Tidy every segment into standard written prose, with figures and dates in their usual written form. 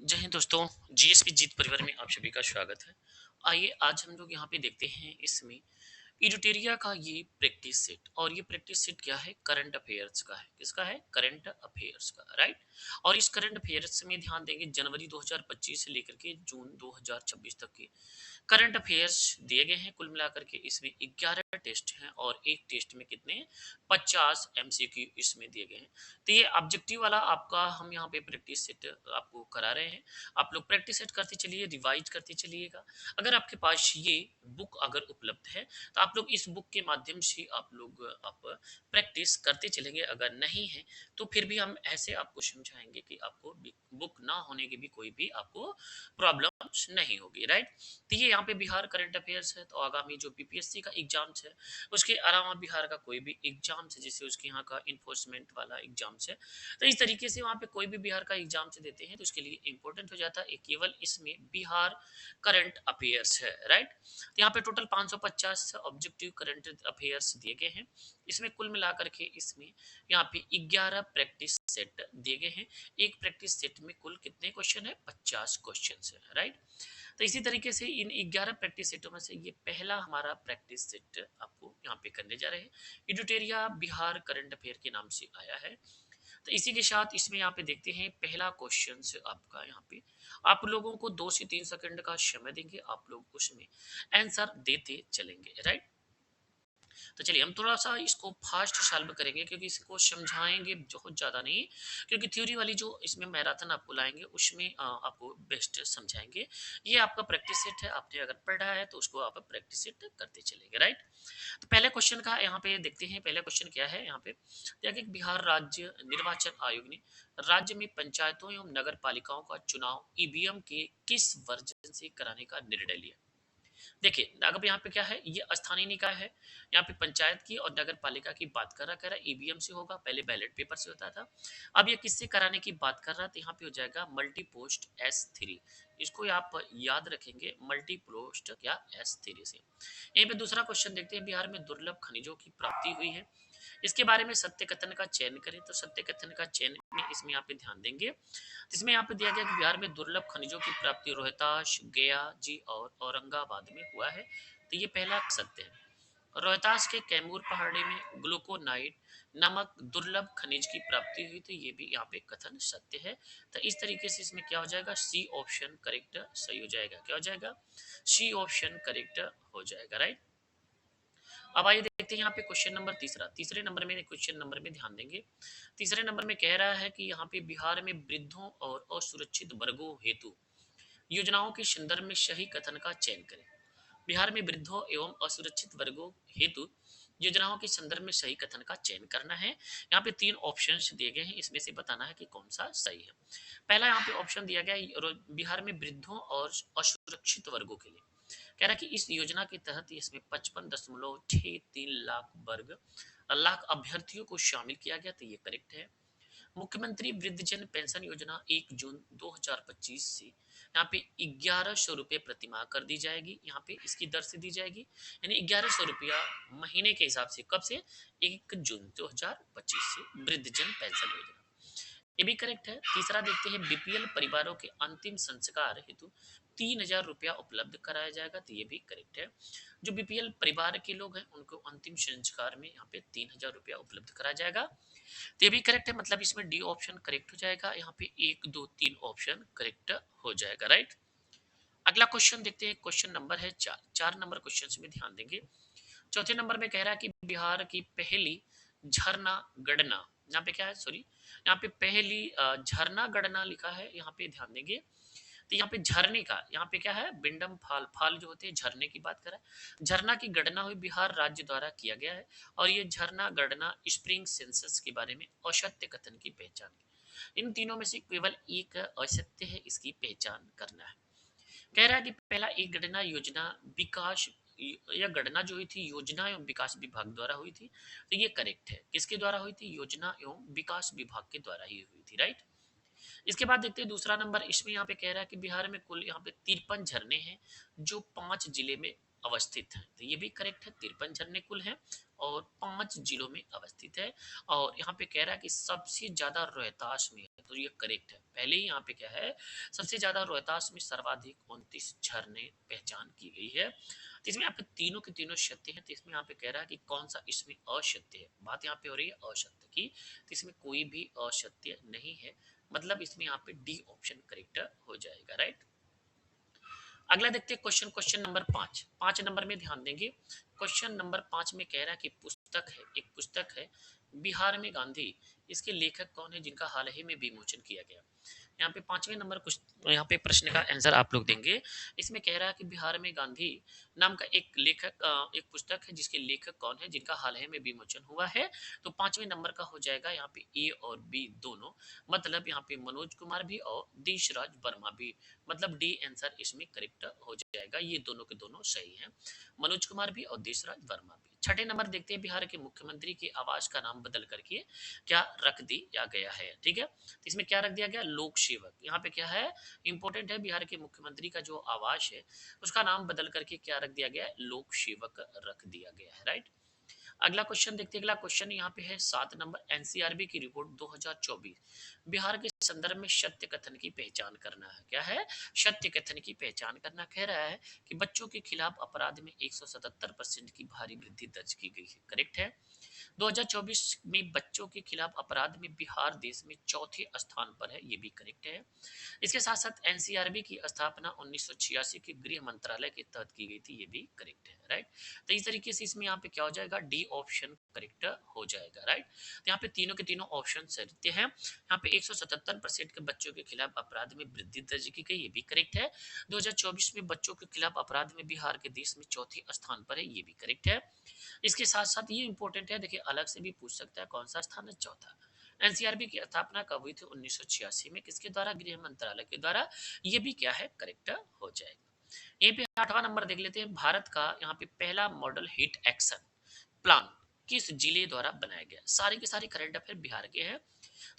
जय हिंद दोस्तों। जीएसपी जीत परिवार में आप सभी का स्वागत है। आइए आज हम लोग यहाँ पे देखते हैं इसमें इडुटेरिया का ये प्रैक्टिस सेट। और ये प्रैक्टिस सेट क्या है? करंट अफेयर्स का है। किसका है? करंट अफेयर्स का, राइट। और इस करंट अफेयर्स में ध्यान देंगे जनवरी 2025 से लेकर के जून 2026 तक के करंट अफेयर्स दिए गए हैं। कुल मिलाकर के इसमें 11 टेस्ट हैं और एक टेस्ट में कितने? 50 एमसीक्यू इसमें दिए गए हैं। तो ये ऑब्जेक्टिव वाला आपका हम यहाँ पे प्रैक्टिस सेट आपको करा रहे हैं। आप लोग प्रैक्टिस सेट करते चलिए, रिवाइज करते चलिएगा। अगर आपके पास ये बुक अगर उपलब्ध है तो आप लोग इस बुक के माध्यम से आप प्रैक्टिस करते चलेंगे। अगर नहीं है तो फिर भी हम ऐसे आपको समझाएंगे कि आपको बुक ना होने की भी कोई भी आपको प्रॉब्लम नहीं होगी, राइट। तो ये यहाँ पे बिहार करंट अफेयर्स है। तो आगामी जो बीपीएससी का एग्जाम्स है उसके अलावा बिहार का कोई भी एग्जाम्स है, जैसे उसके यहाँ का इन्फोर्समेंट वाला एग्जाम्स है, तो इस तरीके से वहाँ पे कोई भी बिहार का एग्जाम से देते हैं तो उसके लिए इंपॉर्टेंट हो जाता है केवल इसमें बिहार करंट अफेयर्स है, राइट। तो यहाँ पे टोटल 550 ऑब्जेक्टिव करंट अफेयर्स दिए गए हैं। इसमें कुल मिलाकर के इसमें यहाँ पे 11 प्रैक्टिस सेट दिए गए हैं। एक प्रैक्टिस सेट में कुल कितने क्वेश्चन है? 50 क्वेश्चन है, राइट। तो इसी तरीके से इन 11 प्रैक्टिस सेटों में से ये पहला हमारा प्रैक्टिस सेट आपको यहाँ पे करने जा रहे हैं। इडुटेरिया बिहार करंट अफेयर के नाम से आया है। तो इसी के साथ इसमें यहाँ पे देखते हैं पहला क्वेश्चन से आपका यहाँ पे आप लोगों को 2 से 3 सेकंड का समय देंगे, आप लोग उसमें आंसर देते चलेंगे, राइट। तो चलिए हम थोड़ा सा इसको फास्ट सॉल्व करेंगे क्योंकि इसको समझाएंगे बहुत ज़्यादा नहीं, क्योंकि थ्योरी वाली जो इसमें मैराथन आपको लाएंगे उसमें आपको बेस्ट समझाएंगे। ये आपका प्रैक्टिस सेट है, आपने अगर पढ़ा है तो उसको आप प्रैक्टिस सेट करते चलेंगे, राइट। तो पहले क्वेश्चन का यहाँ पे देखते हैं। पहला क्वेश्चन क्या है यहाँ पे? देखिए, बिहार राज्य निर्वाचन आयोग ने राज्य में पंचायतों एवं नगर पालिकाओं का चुनाव ईवीएम के किस वर्जन से कराने का निर्णय लिया? देखिए, अब यहाँ पे क्या है? ये स्थानीय निकाय है। यहाँ पे पंचायत की और नगर पालिका की बात कर रहा, कह रहा ईवीएम से होगा, पहले बैलेट पेपर से होता था। अब ये किससे कराने की बात कर रहा? तो यहाँ पे हो जाएगा मल्टी पोस्ट S3। इसको आप याद रखेंगे, मल्टी पोस्ट क्या S3 से। यहीं पे दूसरा क्वेश्चन देखते हैं। बिहार में दुर्लभ खनिजों की प्राप्ति हुई है, इसके बारे में सत्य कथन का चयन करें। तो सत्य कथन का चयन में इसमें यहाँ पे ध्यान देंगे। इसमें यहाँ पे दिया गया कि बिहार में दुर्लभ खनिजों की प्राप्ति रोहतास, गया जी और औरंगाबाद में हुआ है। तो ये पहला सत्य है। रोहतास के कैमूर पहाड़ी में ग्लूकोनाइट नामक दुर्लभ खनिज की प्राप्ति हुई, तो ये भी यहाँ पे कथन सत्य है। तो इस तरीके से इसमें क्या हो जाएगा? सी ऑप्शन करेक्ट सही हो जाएगा। क्या हो जाएगा? सी ऑप्शन करेक्ट हो जाएगा, राइट। अब आइए देखते हैं यहाँ पे क्वेश्चन नंबर तीसरा। तीसरे नंबर में क्वेश्चन नंबर में ध्यान देंगे। तीसरे नंबर में कह रहा है कि यहाँ पे बिहार में वृद्धों और असुरक्षित वर्गों हेतु योजनाओं के संदर्भ में सही कथन का चयन करें। बिहार में वृद्धों एवं असुरक्षित वर्गों हेतु योजनाओं के संदर्भ में सही कथन का चयन करना है। यहाँ पे 3 ऑप्शंस दिए गए हैं, इसमें से बताना है कि कौन सा सही है। पहला यहाँ पे ऑप्शन दिया गया है बिहार में वृद्धों और असुरक्षित वर्गों के लिए। कह रहा है कि इस योजना के तहत इसमें 55.63 लाख अभ्यर्थियों को शामिल किया गया, तो ये करेक्ट है। मुख्यमंत्री वृद्धजन पेंशन योजना 1 जून 2025 से यहाँ पे 1100 रुपये प्रतिमाह कर दी जाएगी। यहाँ पे इसकी दर से दी जाएगी, यानी 1100 रुपया महीने के हिसाब से। कब से? 1 जून 2025 से वृद्धजन पेंशन योजना, ये भी करेक्ट है। तीसरा देखते हैं। बीपीएल परिवारों के अंतिम संस्कार हेतु 3000 रुपया उपलब्ध कराया जाएगा, तो ये भी करेक्ट है। जो बीपीएल परिवार के लोग हैं उनको अंतिम संस्कार में यहाँ पे 3000 रुपया उपलब्ध कराया जाएगा, तो ये भी करेक्ट है। मतलब इसमें डी ऑप्शन करेक्ट हो जाएगा। यहाँ पे 1 2 3 ऑप्शन करेक्ट हो जाएगा, राइट। अगला क्वेश्चन देखते हैं। क्वेश्चन नंबर है 4। 4 नंबर क्वेश्चन में ध्यान देंगे। चौथे नंबर में कह रहा है कि बिहार की पहली झरना गणना, यहाँ पे क्या है? सॉरी, यहाँ पे पहली झरना गणना लिखा है, यहाँ पे ध्यान देंगे। तो यहाँ पे झरने का, यहाँ पे क्या है? बिंडम फाल, फाल जो होते हैं झरने की बात कर रहा है। झरना की गणना हुई बिहार राज्य द्वारा किया गया है। और ये झरना गणना स्प्रिंग सेंसस के बारे में असत्य कथन की पहचान की। इन तीनों में से केवल एक असत्य है, इसकी पहचान करना है। कह रहा है कि पहला, एक गणना योजना विकास, यह गणना जो हुई थी योजना एवं विकास विभाग द्वारा हुई थी, तो ये करेक्ट है। किसके द्वारा हुई थी? योजना एवं विकास विभाग के द्वारा ही हुई थी, राइट। इसके बाद देखते हैं दूसरा नंबर। इसमें यहाँ पे कह रहा है कि बिहार में कुल यहाँ पे 53 झरने हैं जो 5 जिले में अवस्थित है, तो ये भी करेक्ट है। 53 झरने कुल हैं और 5 जिलों में अवस्थित है। और यहाँ पे कह रहा है कि सबसे ज्यादा रोहतास में है, तो ये करेक्ट है। पहले ही यहाँ पे क्या है, सबसे ज्यादा रोहतास में सर्वाधिक 29 झरने पहचान की गई है। तो इसमें यहाँ पे तीनों के तीनों सत्य है, तो इसमें यहाँ पे कह रहा है कि कौन सा इसमें असत्य है। बात यहाँ पे हो रही है असत्य की, तो इसमें कोई भी असत्य नहीं है, मतलब इसमें यहाँ पे डी ऑप्शन करेक्ट हो जाएगा, राइट। अगला देखते हैं क्वेश्चन, क्वेश्चन नंबर 5। 5 नंबर में ध्यान देंगे। क्वेश्चन नंबर 5 में कह रहा है कि पुस्तक है, एक पुस्तक है बिहार में गांधी, इसके लेखक कौन है जिनका हाल ही में विमोचन किया गया। यहाँ पे 5वें नंबर कुछ यहाँ पे प्रश्न का आंसर आप लोग देंगे। इसमें कह रहा है कि बिहार में गांधी नाम का एक लेखक, एक पुस्तक है जिसके लेखक कौन है जिनका हाल ही में विमोचन हुआ है। तो 5वें नंबर का हो जाएगा यहाँ पे ए और बी दोनों, मतलब यहाँ पे मनोज कुमार भी और देशराज वर्मा भी, मतलब डी आंसर इसमें करेक्ट हो जाएगा। ये दोनों के दोनों सही हैं, मनोज कुमार भी और देशराज वर्मा भी। 6 नंबर देखते हैं, बिहार के मुख्यमंत्री के आवास का नाम बदल करके क्या रख दिया गया है। ठीक है, तो इसमें क्या रख दिया गया, लोक सेवक। यहाँ पे क्या है, इंपॉर्टेंट है, बिहार के मुख्यमंत्री का जो आवास है उसका नाम बदल करके क्या रख दिया गया है, लोक सेवक रख दिया गया है, राइट। अगला क्वेश्चन देखते हैं। अगला क्वेश्चन यहाँ पे है 7 नंबर, एनसीआरबी की रिपोर्ट 2024, बिहार के संदर्भ में सत्य कथन की पहचान करना है। क्या है, सत्य कथन की पहचान करना। कह रहा है कि बच्चों के खिलाफ अपराध में 177% की भारी वृद्धि दर्ज की गई है, करेक्ट है। 2024 में बच्चों के खिलाफ अपराध में बिहार देश में चौथे स्थान पर है, ये भी करेक्ट है। इसके साथ साथ एनसीआरबी की स्थापना 1986 के गृह मंत्रालय के तहत की गई थी, ये भी करेक्ट है, राइट। तो इस तरीके से इसमें यहाँ पे क्या हो जाएगा, डी ऑप्शन करेक्ट हो जाएगा, राइट। तो यहाँ पे तीनों के तीनों ऑप्शन सत्य है। यहाँ पे 177% के बच्चों के खिलाफ अपराध में वृद्धि दर्ज की गई, ये भी करेक्ट है। 2024 में बच्चों के खिलाफ अपराध में बिहार के देश में चौथे स्थान पर है, ये भी करेक्ट है। इसके साथ साथ ये इंपॉर्टेंट है, देखिए अलग से भी पूछ सकता है कौन सा स्थान है, चौथा। एनसीआरबी की स्थापना कब हुई थी, 1986 में, किसके द्वारा, गृह मंत्रालय के द्वारा, ये भी क्या है, करेक्ट हो जाएगा। यहीं पे 8वां नंबर देख लेते हैं। भारत का यहाँ पे पहला मॉडल हिट एक्शन प्लान किस जिले द्वारा बनाया गया। सारे के सारे करंट अफेयर बिहार के हैं।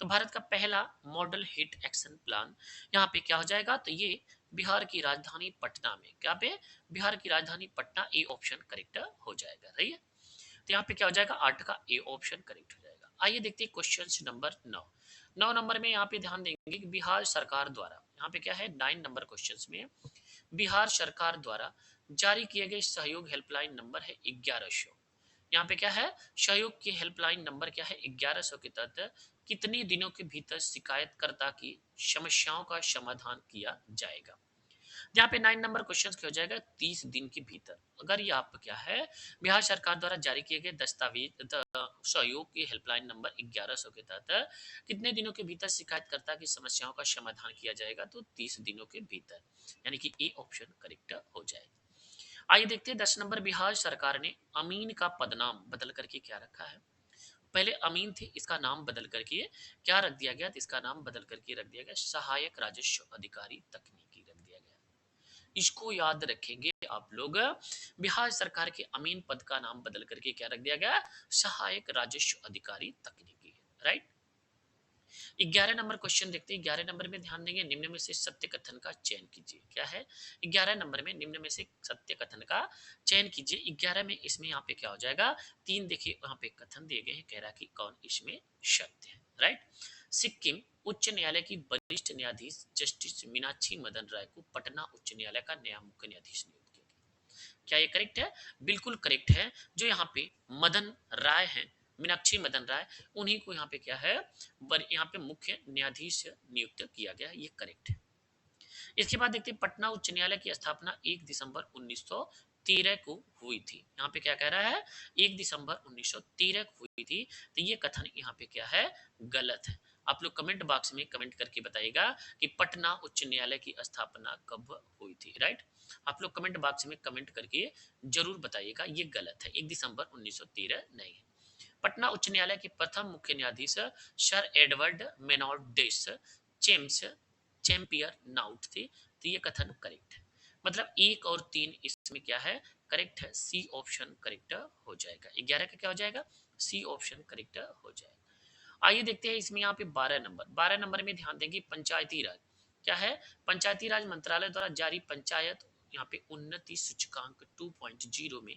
तो भारत का पहला मॉडल हिट एक्शन प्लान यहाँ पे क्या हो जाएगा, तो ये बिहार की राजधानी पटना में, क्या पे, बिहार की राजधानी पटना, ए ऑप्शन करेक्ट हो जाएगा, सही है। तो यहाँ पे क्या हो जाएगा, 8 का ए ऑप्शन करेक्ट हो जाएगा। आइए देखते हैं क्वेश्चन नंबर 9। 9 नंबर में यहाँ पे ध्यान देंगे कि बिहार सरकार द्वारा, यहाँ पे क्या है, 9 नंबर क्वेश्चन में बिहार सरकार द्वारा जारी किए गए सहयोग हेल्पलाइन नंबर है 1100। यहाँ पे क्या है, सहयोग की हेल्पलाइन नंबर क्या है, 1100 के तहत कितने दिनों के भीतर शिकायतकर्ता की समस्याओं का समाधान किया जाएगा। यहाँ पे 9 नंबर क्वेश्चन क्या हो जाएगा, 30 दिन के भीतर। अगर ये आप क्या है, बिहार सरकार द्वारा जारी किए गए दस्तावेज सहयोग की हेल्पलाइन नंबर 1100 के तहत कितने दिनों के भीतर शिकायतकर्ता की समस्याओं का समाधान किया जाएगा, तो 30 दिनों के भीतर, यानी कि ए ऑप्शन करेक्ट हो जाएगा। आइए देखते हैं 10 नंबर, बिहार सरकार ने अमीन का पदनाम बदल करके क्या रखा है। पहले अमीन थे, इसका नाम बदल करके क्या रख दिया गया, तो इसका नाम बदल करके रख दिया गया सहायक राजस्व अधिकारी तकनीकी रख दिया गया। इसको याद रखेंगे आप लोग, बिहार सरकार के अमीन पद का नाम बदल करके क्या रख दिया गया, सहायक राजस्व अधिकारी तकनीकी, राइट। 11 नंबर क्वेश्चन देखते हैं। 11 नंबर में ध्यान देंगे, निम्न में से सत्य कथन का चयन कीजिए। क्या है, 11 नंबर में निम्न में से सत्य कथन का चयन कीजिए। 11 में इसमें यहाँ पे क्या हो जाएगा, 3 देखिए यहाँ पे कथन दिए गए हैं, कह रहा कि कौन इसमें सत्य है, राइट। सिक्किम उच्च न्यायालय की वरिष्ठ न्यायाधीश जस्टिस मीनाक्षी मदन राय को पटना उच्च न्यायालय का नया मुख्य न्यायाधीश नियुक्त किया गया। क्या ये करेक्ट है, बिल्कुल करेक्ट है। जो यहाँ पे मदन राय है, मीनाक्षी मदन राय, उन्हीं को यहाँ पे क्या है, यहाँ पे मुख्य न्यायाधीश नियुक्त किया गया, ये करेक्ट है। इसके बाद देखते हैं, पटना उच्च न्यायालय की स्थापना 1 दिसंबर 1913 को हुई थी। यहाँ पे क्या कह रहा है, 1 दिसंबर 1913 को हुई थी, तो ये कथन यहाँ पे क्या है, गलत है। आप लोग कमेंट बॉक्स में कमेंट करके बताइएगा कि पटना उच्च न्यायालय की स्थापना कब हुई थी, राइट। आप लोग कमेंट बॉक्स में कमेंट करके जरूर बताइएगा, ये गलत है, 1 दिसंबर 1913 नहीं है। पटना उच्च न्यायालय के प्रथम मुख्य न्यायाधीश सर एडवर्ड मेनॉर्डेस चेम्स चैंपियर नाउट थे, तो ये कथन करेक्ट है। मतलब 1 और 3 इसमें क्या है, करेक्ट है, सी ऑप्शन करेक्ट हो जाएगा। 11 का क्या हो जाएगा, सी ऑप्शन करेक्ट हो जाएगा। आइए देखते हैं इसमें यहाँ पे 12 नंबर। 12 नंबर में ध्यान देंगे, पंचायती राज क्या है, पंचायती राज मंत्रालय द्वारा जारी पंचायत यहाँ पे उन्नति सूचकांक 2.0 में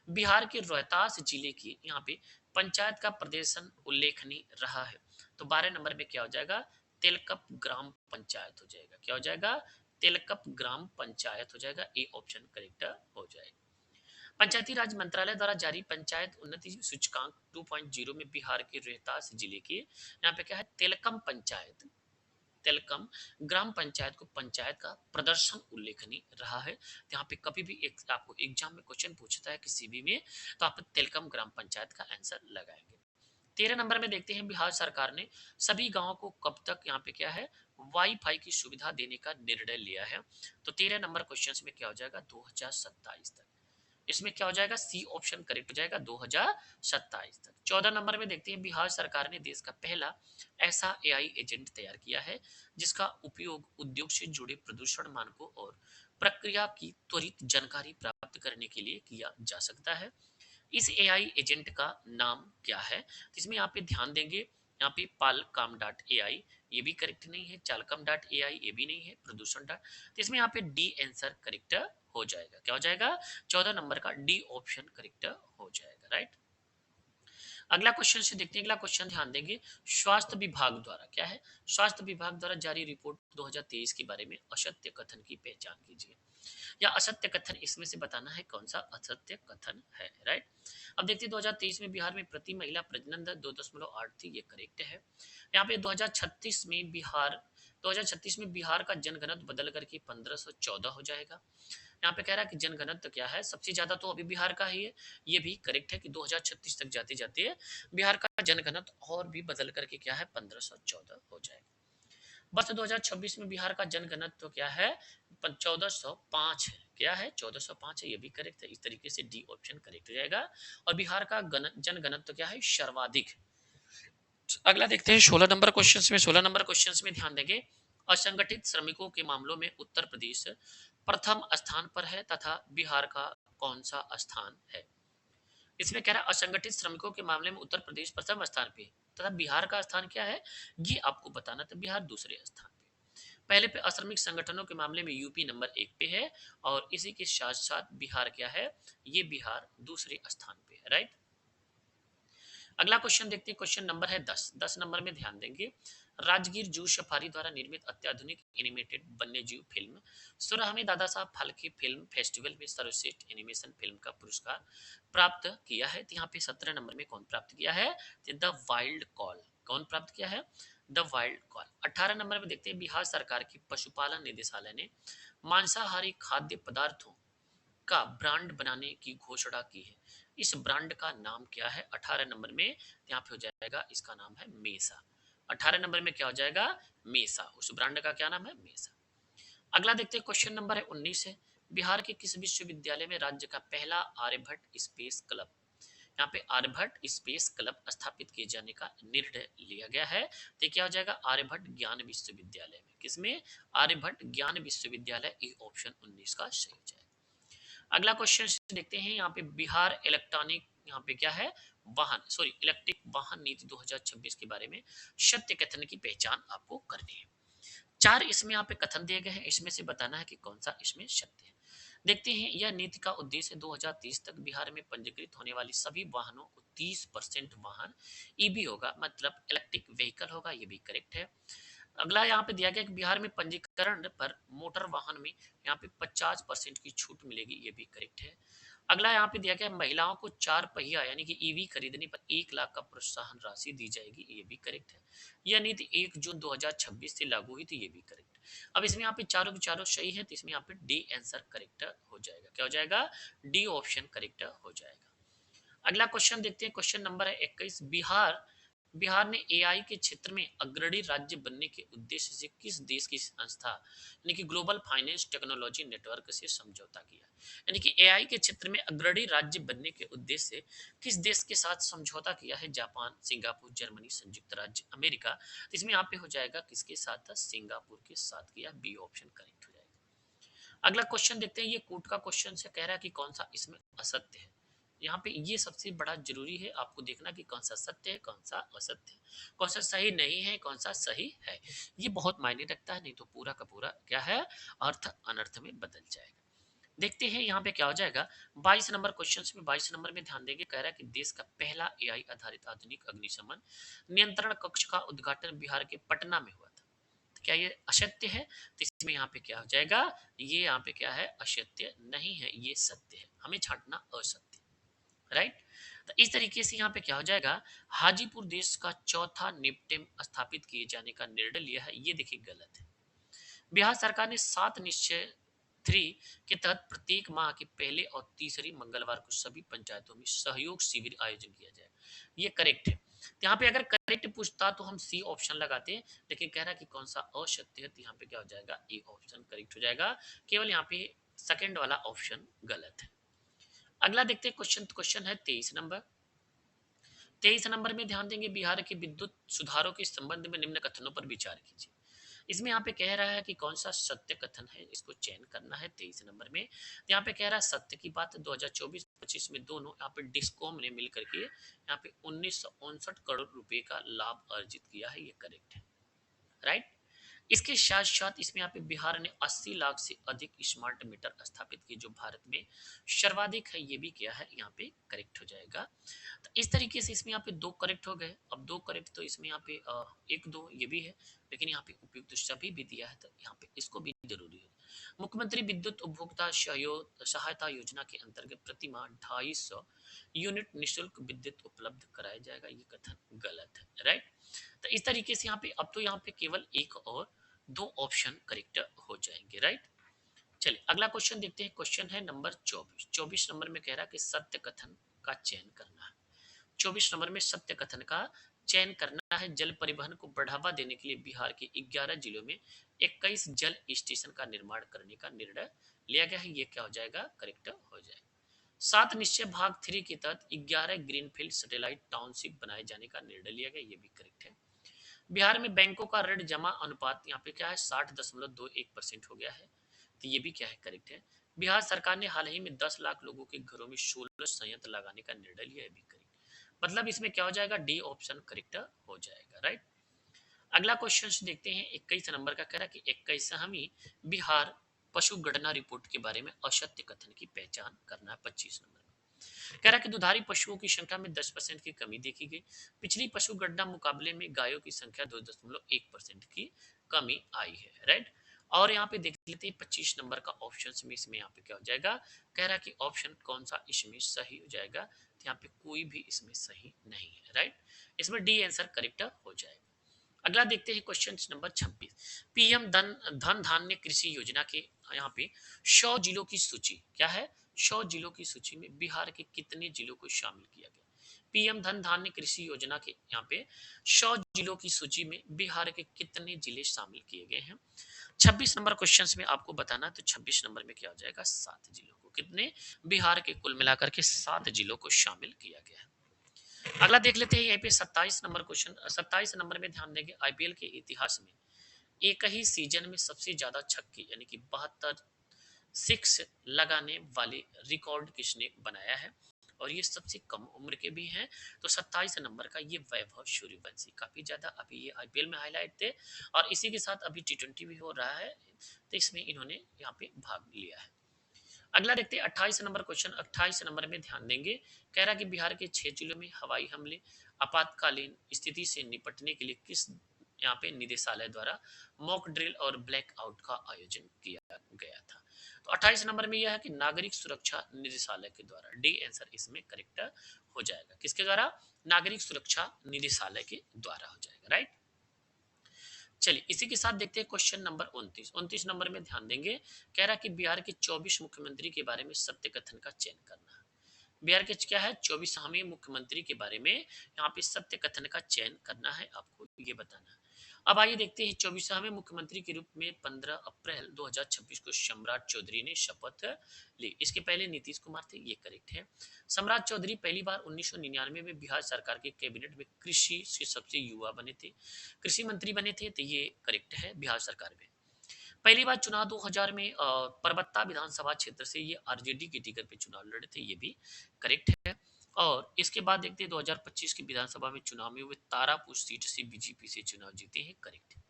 बिहार के रोहतास जिले की यहाँ पे पंचायत का प्रदर्शन उल्लेखनीय रहा है। तो 12 नंबर में क्या हो जाएगा, तेलकप ग्राम पंचायत हो जाएगा। क्या हो जाएगा, तेलकप ग्राम पंचायत हो जाएगा। ए ऑप्शन करेक्ट हो जाएगा। पंचायती राज मंत्रालय द्वारा जारी पंचायत उन्नति सूचकांक 2.0 में बिहार के रोहतास जिले के यहाँ पे क्या है, तेलकम पंचायत, तेलकम ग्राम पंचायत को पंचायत का प्रदर्शन उल्लेखनीय रहा है। तो यहाँ पे कभी भी एक आपको एग्जाम में क्वेश्चन पूछता है किसी भी में, तो आप तेलकम ग्राम पंचायत का आंसर लगाएंगे। 13 नंबर में देखते हैं, बिहार सरकार ने सभी गांवों को कब तक यहाँ पे क्या है, वाईफाई की सुविधा देने का निर्णय लिया है। तो 13 नंबर क्वेश्चन में क्या हो जाएगा, 2027 तक। इसमें क्या हो जाएगा, सी ऑप्शन करेक्ट हो जाएगा, 2027 तक। 14 नंबर में देखते हैं, बिहार सरकार ने देश का पहला ऐसा एआई एजेंट तैयार किया है जिसका उपयोग उद्योग से जुड़े प्रदूषण मानकों और प्रक्रिया की त्वरित जानकारी प्राप्त करने के लिए किया जा सकता है। इस एआई एजेंट का नाम क्या है, तो इसमें यहाँ पे ध्यान देंगे, यहाँ पे पालकाम डॉट ए आई, ये भी करेक्ट नहीं है, चालकम डॉट ए आई ये भी नहीं है, प्रदूषण डॉट, तो इसमें यहाँ पे डी आंसर करेक्ट हो जाएगा। क्या हो जाएगा, 14 नंबर का डी ऑप्शन करेक्ट हो जाएगा, राइट। अगला क्वेश्चन से देखते हैं, अगला क्वेश्चन ध्यान देंगे, स्वास्थ्य विभाग द्वारा क्या है, स्वास्थ्य विभाग द्वारा जारी रिपोर्ट 2023 के बारे में असत्य कथन की पहचान कीजिए। या असत्य कथन इसमें से बताना है कौन सा असत्य कथन है, राइट। अब देखते हैं 2023 में बिहार में प्रति महिला प्रजनन दर 2.8 थी, ये करेक्ट है। यहाँ पे 2036 में बिहार का जनगणना बदल करके 1514 हो जाएगा। यहाँ पे कह रहा है कि जनगणना क्या है, सबसे ज्यादा तो अभी बिहार का ही है, ये भी करेक्ट है कि 2036 तक जाते जाते बिहार का जनगणना और भी बदल करके क्या है, 1514 हो जाएगा। वर्ष 2026 में बिहार का जनघनत्व क्या है, 1405 है। क्या है, 1405 है, ये भी करेक्ट है। इस तरीके से डी ऑप्शन करेक्ट हो जाएगा। और बिहार का जनघनत्व क्या है, सर्वाधिक। अगला देखते हैं 16 नंबर क्वेश्चन में। 16 नंबर क्वेश्चन में ध्यान देंगे, असंगठित श्रमिकों के मामलों में उत्तर प्रदेश प्रथम स्थान पर है तथा बिहार का कौन सा स्थान है। इसमें कह रहा है असंगठित श्रमिकों के मामले में उत्तर प्रदेश प्रथम स्थान पे तथा बिहार का स्थान क्या है, ये आपको बताना। तो बिहार दूसरे स्थान पे। पहले पे अश्रमिक संगठनों के मामले में यूपी नंबर 1 पे है, और इसी के साथ साथ बिहार क्या है, ये बिहार दूसरे स्थान पे है, राइट। अगला क्वेश्चन देखते हैं, क्वेश्चन नंबर है 10 नंबर में ध्यान देंगे, राजगीर जू सफारी द्वारा निर्मित अत्याधुनिक एनिमेटेड वन्य जीव film 16वें Dada Saheb Phalke film festival में सर्वश्रेष्ठ एनिमेशन फिल्म का पुरस्कार प्राप्त किया है। तो यहाँ पे 17 नंबर में कौन प्राप्त किया है, द वाइल्ड कॉल। कौन प्राप्त किया है, द वाइल्ड कॉल। 18 नंबर में देखते हैं, बिहार सरकार की पशुपालन निदेशालय ने मांसाहारी खाद्य पदार्थों का ब्रांड बनाने की घोषणा की है। इस ब्रांड का नाम क्या है, 18 नंबर में यहाँ पे हो जाएगा, इसका नाम है मेसा। 18 नंबर में क्या हो जाएगा, मेसा। उस ब्रांड का क्या नाम है, मेसा। अगला देखते हैं, क्वेश्चन नंबर है 19 है, बिहार के किस विश्वविद्यालय में राज्य का पहला आर्यभट्ट स्पेस क्लब, यहाँ पे आर्यभट्ट स्पेस क्लब स्थापित किए जाने का निर्णय लिया गया है। तो क्या हो जाएगा, आर्यभट्ट ज्ञान विश्वविद्यालय में। किसमें, आर्यभट्ट ज्ञान विश्वविद्यालय, ए ऑप्शन 19 का सही हो जाएगा। अगला क्वेश्चन देखते हैं, यहाँ पे बिहार इलेक्ट्रॉनिक, यहाँ पे क्या है, वाहन, सॉरी इलेक्ट्रिक वाहन नीति 2026 के बारे में सत्य कथन की पहचान आपको करनी है। 4 इसमें यहाँ पे कथन दिए गए हैं, इसमें से बताना है कि कौन सा इसमें सत्य है। देखते हैं, यह नीति का उद्देश्य 2030 तक बिहार में पंजीकृत होने वाली सभी वाहनों को 30% वाहन ईवी होगा, मतलब इलेक्ट्रिक व्हीकल होगा, ये भी करेक्ट है। अगला यहाँ पे दिया गया कि बिहार में पंजीकरण पर मोटर वाहन में यहाँ पे 50% की छूट मिलेगी, ये भी करेक्ट है। अगला यहाँ पे दिया गया, महिलाओं को 4 पहिया यानी कि ईवी खरीदने पर 1 लाख का प्रोत्साहन राशि दी जाएगी, ये भी करेक्ट है। यह नीति 1 जून 2026 से लागू हुई थी, ये भी करेक्ट। अब इसमें यहाँ पे चारों के चारों सही है, तो इसमें यहाँ पे डी आंसर करेक्ट हो जाएगा। क्या हो जाएगा, डी ऑप्शन करेक्ट हो जाएगा। अगला क्वेश्चन देखते हैं, क्वेश्चन नंबर है 21, बिहार बिहार ने एआई के क्षेत्र में अग्रणी राज्य बनने के उद्देश्य से किस देश की संस्था यानी कि ग्लोबल फाइनेंस टेक्नोलॉजी नेटवर्क से समझौता किया, यानी कि एआई के क्षेत्र में अग्रणी राज्य बनने के उद्देश्य से किस देश के साथ समझौता किया है, जापान, सिंगापुर, जर्मनी, संयुक्त राज्य अमेरिका। तो इसमें यहाँ पे हो जाएगा किसके साथ, सिंगापुर के साथ किया, बी ऑप्शन करेक्ट हो जाएगा। अगला क्वेश्चन देखते हैं, ये कोर्ट का क्वेश्चन से कह रहा है कि कौन सा इसमें असत्य है। यहाँ पे ये सबसे बड़ा जरूरी है आपको देखना कि कौन सा सत्य है, कौन सा असत्य है, कौन सा सही नहीं है, कौन सा सही है। ये बहुत मायने रखता है, नहीं तो पूरा का पूरा क्या है, अर्थ अनर्थ में बदल जाएगा। देखते हैं यहाँ पे क्या हो जाएगा। 22 नंबर क्वेश्चन में 22 नंबर में ध्यान देंगे, कह रहा है कि देश का पहला एआई आधारित आधुनिक अग्निशमन नियंत्रण कक्ष का उद्घाटन बिहार के पटना में हुआ था। तो क्या ये असत्य है? तो इसमें यहाँ पे क्या हो जाएगा, ये यहाँ पे क्या है, असत्य नहीं है, ये सत्य है, हमें छांटना असत्य, राइट। तो इस तरीके से यहाँ पे क्या हो जाएगा, हाजीपुर देश का चौथा निपटेम स्थापित किए जाने का निर्णय लिया है, ये देखिए गलत है। बिहार सरकार ने 7 निश्चय 3 के तहत प्रत्येक माह के पहले और तीसरी मंगलवार को सभी पंचायतों में सहयोग शिविर आयोजन किया जाए, ये करेक्ट है। तो यहाँ पे अगर करेक्ट पूछता तो हम सी ऑप्शन लगाते हैं, लेकिन कह रहा है कि कौन सा असत्य है, तो यहाँ पे क्या हो जाएगा, ए ऑप्शन करेक्ट हो जाएगा। केवल यहाँ पे सेकंड वाला ऑप्शन गलत है। अगला देखते हैं क्वेश्चन, क्वेश्चन है 23 नंबर। 23 नंबर में ध्यान देंगे, बिहार के विद्युत सुधारों के संबंध में निम्न कथनों पर विचार कीजिए। इसमें यहाँ पे कह रहा है कि कौन सा सत्य कथन है, इसको चयन करना है 23 नंबर में। यहाँ पे कह रहा है सत्य की बात, 2024-25 में दोनों यहाँ पे डिस्कॉम ने मिलकर के यहाँ पे 1969 करोड़ रुपए का लाभ अर्जित किया है, ये करेक्ट है, राइट। इसके साथ साथ इसमें यहाँ पे बिहार ने 80 लाख से अधिक स्मार्ट मीटर स्थापित किए, जो भारत में सर्वाधिक है, ये भी क्या है, यहाँ पे करेक्ट हो जाएगा। तो इस तरीके से इसमें यहाँ पे 2 करेक्ट हो गए। अब 2 करेक्ट तो इसमें यहाँ पे 1 2 ये भी है, लेकिन यहाँ पे उपयुक्त सभी भी दिया है, तो यहाँ पे इसको भी जरूरी है। मुख्यमंत्री विद्युत उपभोक्ता सहयोग सहायता योजना के अंतर्गत प्रति माह 250 यूनिट निःशुल्क विद्युत उपलब्ध कराया जाएगा, ये कथन गलत है, राइट। तो इस तरीके से यहाँ पे अब तो यहाँ पे केवल एक और 2 ऑप्शन करेक्ट हो जाएंगे, राइट। चलिए अगला क्वेश्चन देखते हैं, क्वेश्चन है नंबर 24। 24 नंबर में कह रहा है कि सत्य कथन का चयन करना है। 24 नंबर में सत्य कथन का चयन करना है। जल परिवहन को बढ़ावा देने के लिए बिहार के 11 जिलों में 21 जल स्टेशन का निर्माण करने का निर्णय लिया गया है, ये क्या हो जाएगा, करेक्ट हो जाएगा। 7 निश्चय भाग 3 के तहत 11 ग्रीनफील्ड सैटेलाइट टाउनशिप बनाए जाने का निर्णय लिया गया, ये भी करेक्ट है। बिहार में बैंकों का ऋण जमा अनुपात यहाँ पे क्या है, 60.21% हो गया है, तो ये भी क्या है, करेक्ट है। बिहार सरकार ने हाल ही में 10 लाख लोगों के घरों में सोलर संयंत्र लगाने का निर्णय लिया है, भी करेक्ट। मतलब इसमें क्या हो जाएगा, डी ऑप्शन करेक्ट हो जाएगा, राइट। अगला क्वेश्चन देखते हैं, 21 नंबर का कह रहा है कि 21वीं बिहार पशु गणना रिपोर्ट के बारे में असत्य कथन की पहचान करना है। 25 नंबर कह रहा है कि दुधारी पशुओं की संख्या में 10% की कमी देखी गई। पिछली पशु गणना मुकाबले में गायों की संख्या 2.1% की कमी आई है, राइट। और यहाँ पे देख लेते हैं 25 नंबर का ऑप्शन में, इसमें यहाँ पे क्या हो जाएगा, कह रहा है कि ऑप्शन कौन सा इसमें सही हो जाएगा, तो यहाँ पे कोई भी इसमें सही नहीं है, राइट। इसमें डी आंसर करेक्ट हो जाएगा। अगला देखते हैं क्वेश्चन नंबर 26। पीएम धन धान्य कृषि योजना के यहाँ पे 100 जिलों की सूची क्या है, 100 जिलों की सूची में बिहार के कितने जिलों को शामिल किया गया। पीएम धन धान्य कृषि योजना के यहाँ पे 100 जिलों की सूची में बिहार के कितने जिले शामिल किए गए हैं। 26 नंबर क्वेश्चन में आपको बताना, तो 26 नंबर में क्या हो जाएगा, 7 जिलों को, कितने, बिहार के कुल मिलाकर के 7 जिलों को शामिल किया गया है। अगला देख लेते हैं यहाँ पे 27 नंबर क्वेश्चन। 27 नंबर में ध्यान देंगे, आईपीएल के इतिहास में एक ही सीजन में सबसे ज्यादा छक्के यानी कि 72 सिक्स लगाने वाले रिकॉर्ड किसने बनाया है, और ये सबसे कम उम्र के भी हैं। तो 27 नंबर का ये वैभव सूर्यवंशी, काफी ज्यादा अभी ये आईपीएल में हाईलाइट थे, और इसी के साथ अभी टी20 भी हो रहा है, तो इसमें इन्होंने यहाँ पे भाग लिया है। अगला देखते हैं 28 नंबर क्वेश्चन। 28 नंबर में ध्यान देंगे, कह रहा कि बिहार के 6 जिलों में हवाई हमले आपातकालीन स्थिति से निपटने के लिए किस यहाँ पे निदेशालय द्वारा मॉक ड्रिल और ब्लैक आउट का आयोजन किया गया था। तो 28 नंबर में यह है कि नागरिक सुरक्षा निदेशालय के द्वारा, डी आंसर इसमें करेक्ट हो जाएगा, किसके द्वारा, नागरिक सुरक्षा निदेशालय के द्वारा हो जाएगा, राइट। चलिए इसी के साथ देखते हैं क्वेश्चन नंबर 29। 29 नंबर में ध्यान देंगे, कह रहा कि बिहार के 24 मुख्यमंत्री के बारे में सत्य कथन का चयन करना है। बिहार के क्या है, 24वें मुख्यमंत्री के बारे में यहाँ पे सत्य कथन का चयन करना है, आपको ये बताना है। अब आइए देखते हैं, 24वें मुख्यमंत्री के रूप में 15 अप्रैल 2026 को सम्राट चौधरी ने शपथ ली। इसके पहले नीतीश कुमार थे, ये करेक्ट है। सम्राट चौधरी पहली बार 1999 में बिहार सरकार के कैबिनेट में कृषि से सबसे युवा बने थे, कृषि मंत्री बने थे, तो ये करेक्ट है बिहार सरकार में। पहली बार चुनाव 2000 में परबत्ता विधानसभा क्षेत्र से ये आरजेडी के टिकट पे चुनाव लड़े थे, ये भी करेक्ट है। और इसके बाद देखते हैं 2025 की विधानसभा में चुनाव में वे तारापुर सीट से बीजेपी से चुनाव जीते हैं, करेक्ट है।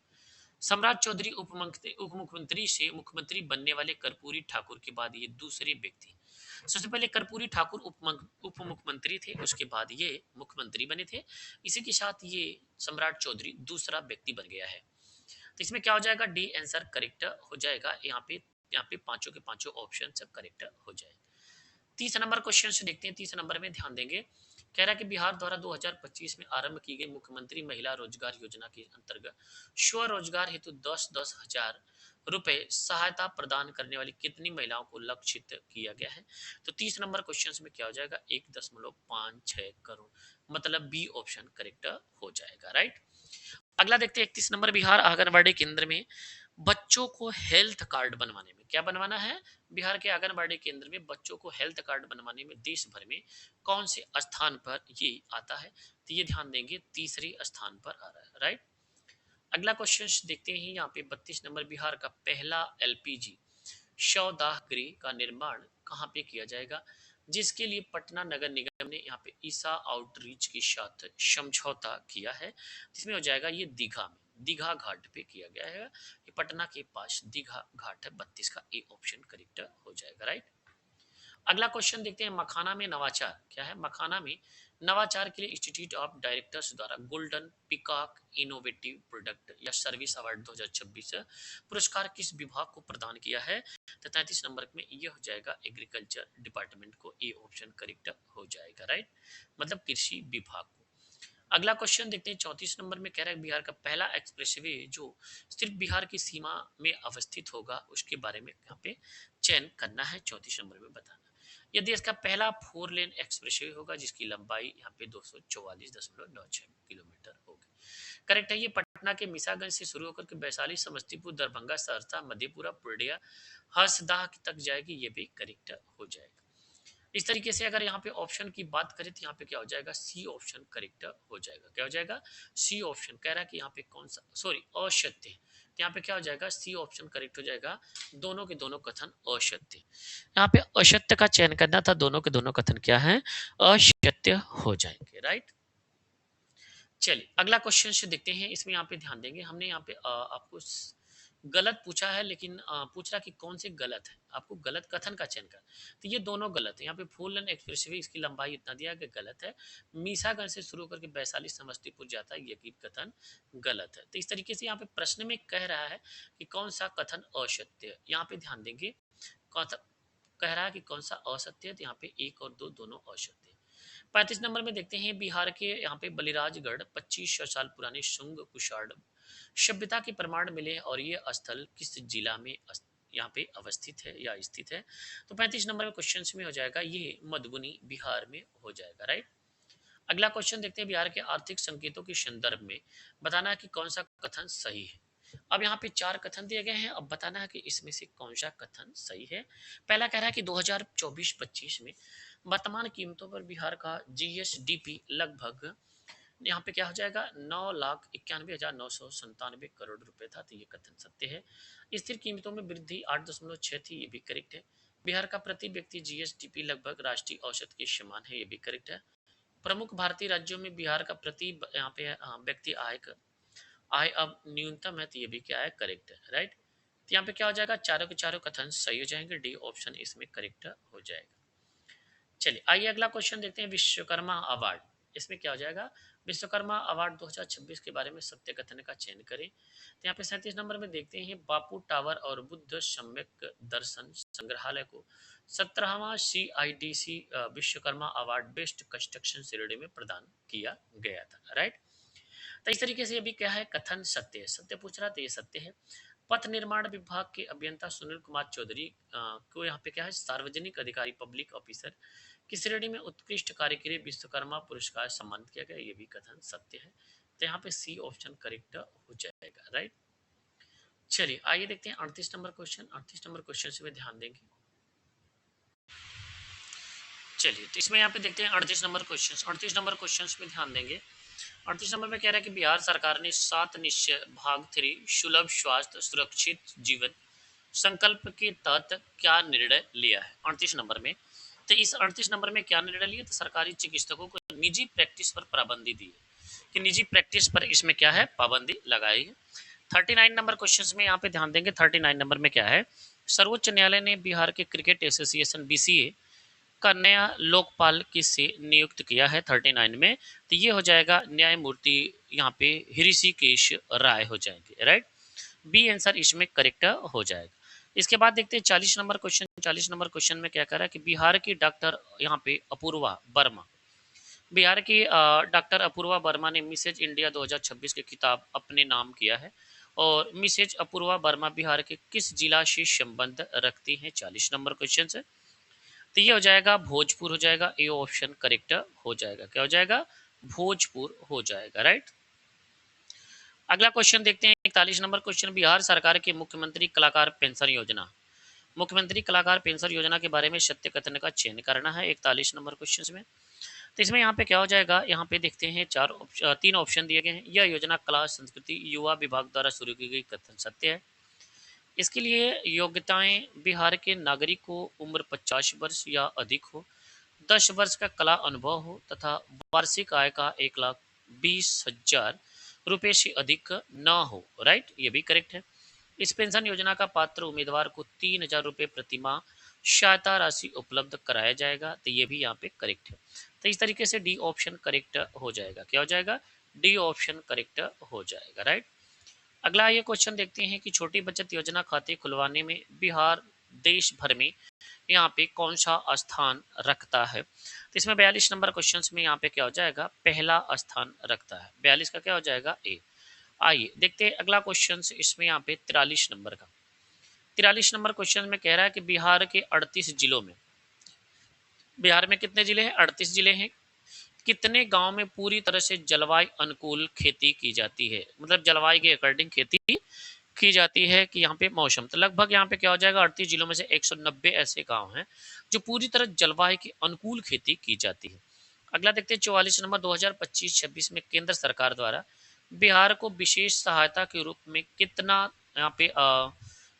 सम्राट चौधरी उप मुख्यमंत्री से मुख्यमंत्री बनने वाले कर्पूरी ठाकुर के बाद ये दूसरे व्यक्ति। सबसे पहले कर्पूरी ठाकुर उप मुख्यमंत्री थे, उसके बाद ये मुख्यमंत्री बने थे। इसी के साथ ये सम्राट चौधरी दूसरा व्यक्ति बन गया है। तो इसमें क्या हो जाएगा, डी आंसर करेक्ट हो जाएगा। यहाँ पे पांचों के पांचों ऑप्शन सब करेक्ट हो जाएगा। 30 नंबर क्वेश्चन से देखते हैं। 30 नंबर में ध्यान देंगे। कह रहा है कि बिहार द्वारा 2025 में आरंभ की गई मुख्यमंत्री महिला रोजगार योजना के अंतर्गत स्वरोजगार हेतु 10,000 रुपए सहायता प्रदान करने वाली कितनी महिलाओं को लक्षित किया गया है। तो 30 नंबर क्वेश्चन में क्या हो जाएगा, 1.56 करोड़, मतलब बी ऑप्शन करेक्ट हो जाएगा। राइट। अगला देखते हैं 31 नंबर। बिहार आंगनबाड़ी केंद्र में बच्चों को हेल्थ कार्ड बनवाने में, क्या बनवाना है, बिहार के आंगनबाड़ी केंद्र में बच्चों को हेल्थ कार्ड बनवाने में देश भर में कौन से स्थान पर ये आता है। तो ये ध्यान देंगे, तीसरे स्थान पर आ रहा है। राइट। अगला क्वेश्चन देखते हैं। यहाँ पे 32 नंबर। बिहार का पहला एलपीजी शवदाह गृह का निर्माण कहाँ पे किया जाएगा, जिसके लिए पटना नगर निगम ने यहाँ पे ईसा आउटरीच के साथ समझौता किया है। इसमें हो जाएगा ये दीघा में, दीघा घाट पे किया गया है। ये पटना के पास दीघा घाट है। 32 का ए ऑप्शन करेक्ट हो जाएगा। राइट। अगला क्वेश्चन देखते हैं। मखाना में नवाचार क्या है, मखाना में नवाचार के लिए इंस्टीट्यूट ऑफ डायरेक्टर्स द्वारा गोल्डन पिकॉक इनोवेटिव प्रोडक्ट या सर्विस अवार्ड 2026 पुरस्कार किस विभाग को प्रदान किया है। तो 33 नंबर में ये हो जाएगा एग्रीकल्चर डिपार्टमेंट को, ए ऑप्शन करेक्ट हो जाएगा। राइट, मतलब कृषि विभाग को। अगला क्वेश्चन देखते हैं। 34 नंबर में कह रहा है बिहार का पहला एक्सप्रेसवे जो सिर्फ बिहार की सीमा में अवस्थित होगा उसके बारे में यहाँ पे चयन करना है। 34 नंबर में बताना, यह देश का पहला 4 लेन एक्सप्रेसवे होगा जिसकी लंबाई यहाँ पे 244.96 किलोमीटर होगी। करेक्ट है। ये पटना के मिसागंज से शुरू होकर के वैशाली, समस्तीपुर, दरभंगा, सहरसा, मधेपुरा, पूर्णिया, हंसदाह तक जाएगी। ये भी करेक्ट हो जाएगा। इस तरीके से अगर यहाँ पे ऑप्शन की बात करें तो यहाँ पे क्या हो जाएगा, सी ऑप्शन करेक्ट हो जाएगा। क्या हो जाएगा, सी ऑप्शन। कह रहा है कि यहाँ पे कौन सा, सॉरी, असत्य है। तो यहाँ पे क्या हो जाएगा, सी ऑप्शन करेक्ट हो जाएगा। दोनों के दोनों कथन असत्य। यहाँ पे असत्य का चयन करना था, दोनों के दोनों कथन क्या है, असत्य हो जाएंगे। राइट। चलिए अगला क्वेश्चन से देखते हैं। इसमें यहाँ पे ध्यान देंगे। हमने यहाँ पे आपको गलत पूछा है, लेकिन पूछ रहा कि कौन से गलत है, आपको गलत कथन का चयन कर। तो ये दोनों गलत है। यहाँ पे फोर लेन एक्सप्रेसवे इसकी लंबाई इतना दिया कि गलत है। मीसागंज से शुरू करके वैशाली समस्तीपुर जाता है, ये भी कथन गलत है। तो इस तरीके से यहाँ पे प्रश्न में कह रहा है कि कौन सा कथन असत्य है। यहाँ पे ध्यान देंगे, कह रहा है कि कौन सा असत्य है। तो यहाँ पे 1 और 2 दोनों असत्य है। 35 नंबर में देखते हैं। बिहार के यहाँ पे बलिराजगढ़ 2500 साल पुराने शुंग कुषाण सभ्यता के प्रमाण मिले हैं और ये स्थल किस जिला में यहाँ पे अवस्थित है या स्थित है। तो 35 नंबर में क्वेश्चन में हो जाएगा ये मधुबनी बिहार में हो जाएगा। राइट। अगला क्वेश्चन देखते हैं। बिहार के आर्थिक संकेतों के संदर्भ में बताना है कि कौन सा कथन सही है। अब यहाँ पे 4 कथन दिए गए हैं। अब बताना है कि इसमें से कौन सा कथन सही है। पहला कह रहा है कि 2024-25 में वर्तमान कीमतों पर बिहार का जीएसडीपी लगभग यहाँ पे क्या हो जाएगा, 9,91,997 करोड़ रुपए था। तो ये कथन सत्य है। स्थिर कीमतों में वृद्धि 8.6 थी, ये भी करेक्ट है। बिहार का प्रति व्यक्ति जीएसडीपी लगभग राष्ट्रीय औसत के समान है, ये भी करेक्ट है। प्रमुख भारतीय राज्यों में बिहार का प्रति यहाँ पे व्यक्ति आय अब न्यूनतम है। तो ये भी क्या है, करेक्ट है। राइट। तो यहाँ पे क्या हो जाएगा, चारों के चारों कथन सही हो जाएंगे। डी ऑप्शन इसमें करेक्ट हो जाएगा। चलिए आइए अगला क्वेश्चन देखते हैं। विश्वकर्मा अवार्ड, इसमें क्या हो जाएगा, विश्वकर्मा अवार्ड 2026 के बारे में सत्य कथन का चयन करें। तो यहाँ पे 37 नंबर में देखते हैं। बापू टावर और बुद्ध सम्यक दर्शन संग्रहालय को 17वां CIDC Vishwakarma award best construction श्रेणी में प्रदान किया गया था। राइट। तो इस तरीके से अभी क्या है, कथन सत्य है। सत्य पूछ रहा था, ये सत्य है। पथ निर्माण विभाग के अभियंता सुनील कुमार चौधरी को यहाँ पे क्या है, सार्वजनिक अधिकारी पब्लिक ऑफिसर की श्रेणी में उत्कृष्ट कार्य के लिए विश्वकर्मा पुरस्कार सम्मानित किया गया, ये भी कथन सत्य है। तो यहाँ पे सी ऑप्शन करेक्ट हो जाएगा। राइट। चलिए आइए देखते हैं 38 नंबर क्वेश्चन। 38 नंबर क्वेश्चन से भी ध्यान देंगे। चलिए तो इसमें यहाँ पे देखते हैं 38 नंबर क्वेश्चन। 38 नंबर क्वेश्चन में ध्यान देंगे। 38 नंबर में कह रहा है कि बिहार सरकार ने 7 निश्चय भाग 3 सुलभ स्वास्थ्य सुरक्षित जीवन संकल्प के तहत क्या निर्णय लिया है। 38 नंबर में, तो इस 38 नंबर में क्या निर्णय लिया, तो सरकारी चिकित्सकों को निजी प्रैक्टिस पर पाबंदी दी है, कि निजी प्रैक्टिस पर इसमें क्या है, पाबंदी लगाई है। 39 नंबर क्वेश्चन में यहाँ पे ध्यान देंगे। 39 नंबर में क्या है, सर्वोच्च न्यायालय ने बिहार के क्रिकेट एसोसिएशन बीसीए का नया लोकपाल किसे नियुक्त किया है 39 में, तो ये हो जाएगा न्यायमूर्ति यहाँ पे हृषिकेश राय हो जाएंगे, राइट। बी आंसर इसमें करेक्ट हो जाएगा। इसके बाद देखते हैं 40 नंबर क्वेश्चन। 40 नंबर क्वेश्चन में क्या कह रहा है कि बिहार की डॉक्टर यहाँ पे अपूर्वा वर्मा, बिहार की डॉक्टर अपूर्वा वर्मा ने मिसेज इंडिया 2026 के खिताब अपने नाम किया है, और मिसेज अपूर्वा वर्मा बिहार के किस जिला से संबंध रखती हैं 40 नंबर क्वेश्चन से, तो ये हो जाएगा भोजपुर हो जाएगा। ए ऑप्शन करेक्ट हो जाएगा। क्या हो जाएगा, भोजपुर हो जाएगा, राइट। अगला क्वेश्चन देखते हैं 41 नंबर क्वेश्चन। बिहार सरकार के मुख्यमंत्री कलाकार पेंशन योजना, मुख्यमंत्री कलाकार पेंशन योजना के बारे में सत्य कथन का चयन करना है 41 नंबर क्वेश्चन में। तो इसमें यहाँ पे क्या हो जाएगा, यहाँ पे देखते हैं तीन ऑप्शन दिए गए हैं। यह योजना कला संस्कृति युवा विभाग द्वारा शुरू की गई, कथन सत्य है। इसके लिए योग्यताएं, बिहार के नागरिक को उम्र 50 वर्ष या अधिक हो, 10 वर्ष का कला अनुभव हो तथा वार्षिक आय का 1,20,000 रुपये से अधिक न हो, राइट, ये भी करेक्ट है। इस पेंशन योजना का पात्र उम्मीदवार को 3,000 रुपये प्रतिमाह सहायता राशि उपलब्ध कराया जाएगा, तो ये भी यहाँ पे करेक्ट है। तो इस तरीके से डी ऑप्शन करेक्ट हो जाएगा। क्या हो जाएगा, डी ऑप्शन करेक्ट हो जाएगा, राइट। अगला ये क्वेश्चन देखते हैं कि छोटी बचत योजना खाते खुलवाने में बिहार देश भर में यहाँ पे कौन सा स्थान रखता है, तो इसमें 42 नंबर क्वेश्चन में यहाँ पे क्या हो जाएगा, पहला स्थान रखता है। 42 का क्या हो जाएगा, ए। आइए देखते हैं अगला क्वेश्चन, इसमें यहाँ पे 43 नंबर का। 43 नंबर क्वेश्चन में कह रहा है कि बिहार के 38 जिलों में, बिहार में कितने जिले हैं, 38 जिले हैं, कितने गांव में पूरी तरह से जलवायु अनुकूल खेती की जाती है, मतलब जलवायु के अकॉर्डिंग खेती की जाती है कि यहाँ पे मौसम, तो लगभग यहाँ पे क्या हो जाएगा, 38 जिलों में से 190 ऐसे गांव हैं जो पूरी तरह जलवायु के अनुकूल खेती की जाती है। अगला देखते हैं 44 नंबर, 2025-26 में केंद्र सरकार द्वारा बिहार को विशेष सहायता के रूप में कितना यहाँ पे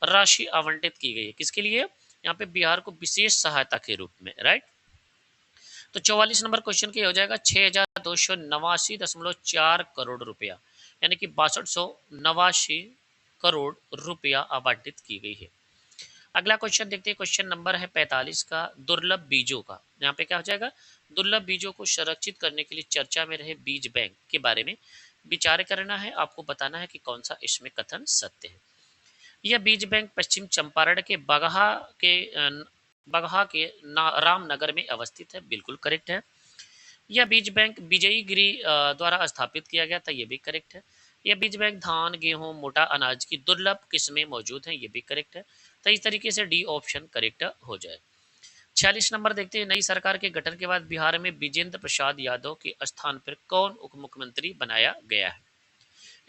राशि आवंटित की गई है, किसके लिए, यहाँ पे बिहार को विशेष सहायता के रूप में, राइट। तो 44 नंबर क्वेश्चन के हो जाएगा 6,289.4 करोड़ रुपया, यानी कि 6289 करोड़ रुपया आवंटित की गई है। अगला क्वेश्चन देखते हैं, क्वेश्चन नंबर है 45 का, दुर्लभ बीजों का। यहाँ पे क्या हो जाएगा, दुर्लभ बीजों को संरक्षित करने के लिए चर्चा में रहे बीज बैंक के बारे में विचार करना है। आपको बताना है कि कौन सा इसमें कथन सत्य है। यह बीज बैंक पश्चिम चंपारण के बगहा के रामनगर में अवस्थित है, बिल्कुल करेक्ट है। यह बीज बैंक विजयी गिरी द्वारा स्थापित किया गया था, ये भी करेक्ट है। यह बीज बैंक धान, गेहूं, मोटा अनाज की दुर्लभ किस्में मौजूद हैं, ये भी करेक्ट है। तो इस तरीके से डी ऑप्शन करेक्ट हो जाए। 46 नंबर देखते हैं, नई सरकार के गठन के बाद बिहार में विजेंद्र प्रसाद यादव के स्थान पर कौन उप मुख्यमंत्री बनाया गया है।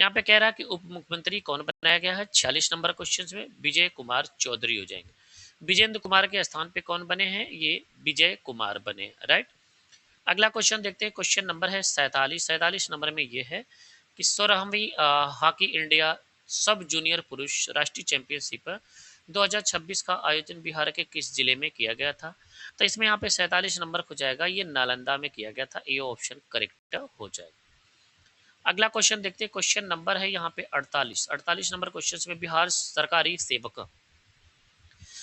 यहाँ पे कह रहा है कि उप मुख्यमंत्री कौन बनाया गया है, 46 नंबर क्वेश्चन में विजय कुमार चौधरी हो जाएंगे। विजेंद्र कुमार के स्थान पे कौन बने हैं, ये विजय कुमार बने, राइट। अगला क्वेश्चन देखते हैं, क्वेश्चन नंबर है 47। 47 नंबर में ये है कि 16वीं हॉकी इंडिया सब जूनियर पुरुष राष्ट्रीय चैंपियनशिप 2026 का आयोजन बिहार के किस जिले में किया गया था, तो इसमें यहाँ पे 47 नंबर हो जाएगा, ये नालंदा में किया गया था, ये ऑप्शन करेक्ट हो जाएगा। अगला क्वेश्चन देखते हैं, क्वेश्चन नंबर है यहाँ पे 48। 48 नंबर क्वेश्चन में बिहार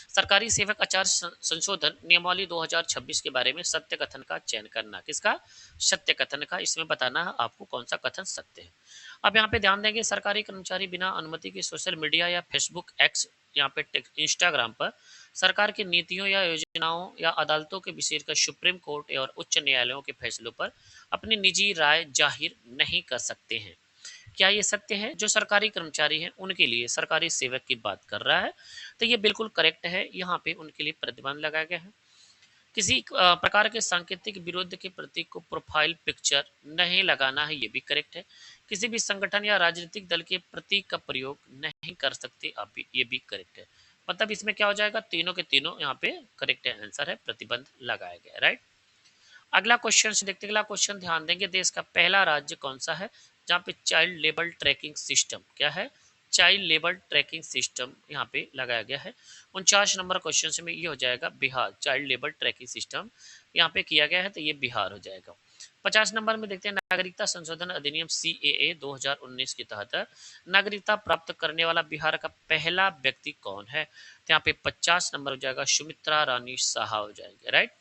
सरकारी सेवक आचार संशोधन नियमावली 2026 के बारे में सत्य कथन का चयन करना, किसका, सत्य कथन का। इसमें बताना है आपको कौन सा कथन सत्य है। अब यहाँ पे ध्यान देंगे, सरकारी कर्मचारी बिना अनुमति के सोशल मीडिया या फेसबुक, एक्स, यहाँ पे इंस्टाग्राम पर सरकार की नीतियों या योजनाओं या अदालतों के विशेषकर सुप्रीम कोर्ट और उच्च न्यायालयों के फैसलों पर अपनी निजी राय जाहिर नहीं कर सकते हैं। क्या ये सत्य है, जो सरकारी कर्मचारी हैं उनके लिए, सरकारी सेवक की बात कर रहा है, तो ये बिल्कुल करेक्ट है। यहाँ पे उनके लिए प्रतिबंध लगाया गया है। किसी प्रकार के सांकेतिक विरोध के प्रतीक को प्रोफाइल पिक्चर नहीं लगाना है, ये भी करेक्ट है। किसी भी संगठन या राजनीतिक दल के प्रतीक का प्रयोग नहीं कर सकते आप भी, ये भी करेक्ट है। मतलब इसमें क्या हो जाएगा, तीनों के तीनों यहाँ पे करेक्ट आंसर है, प्रतिबंध लगाया गया, राइट। अगला क्वेश्चन से देखते, अगला क्वेश्चन ध्यान देंगे, देश का पहला राज्य कौन सा है जहाँ पे चाइल्ड लेबर ट्रैकिंग सिस्टम, क्या है, चाइल्ड लेबर ट्रैकिंग सिस्टम यहाँ पे लगाया गया है। 49 नंबर क्वेश्चन में ये हो जाएगा Bihar, child labour tracking system यहाँ पे किया गया है, तो ये बिहार हो जाएगा। 50 नंबर में देखते हैं नागरिकता संशोधन अधिनियम CAA 2019 के तहत नागरिकता प्राप्त करने वाला बिहार का पहला व्यक्ति कौन है? तो यहाँ पे 50 नंबर हो जाएगा सुमित्रा रानी शाह हो जाएंगे, राइट।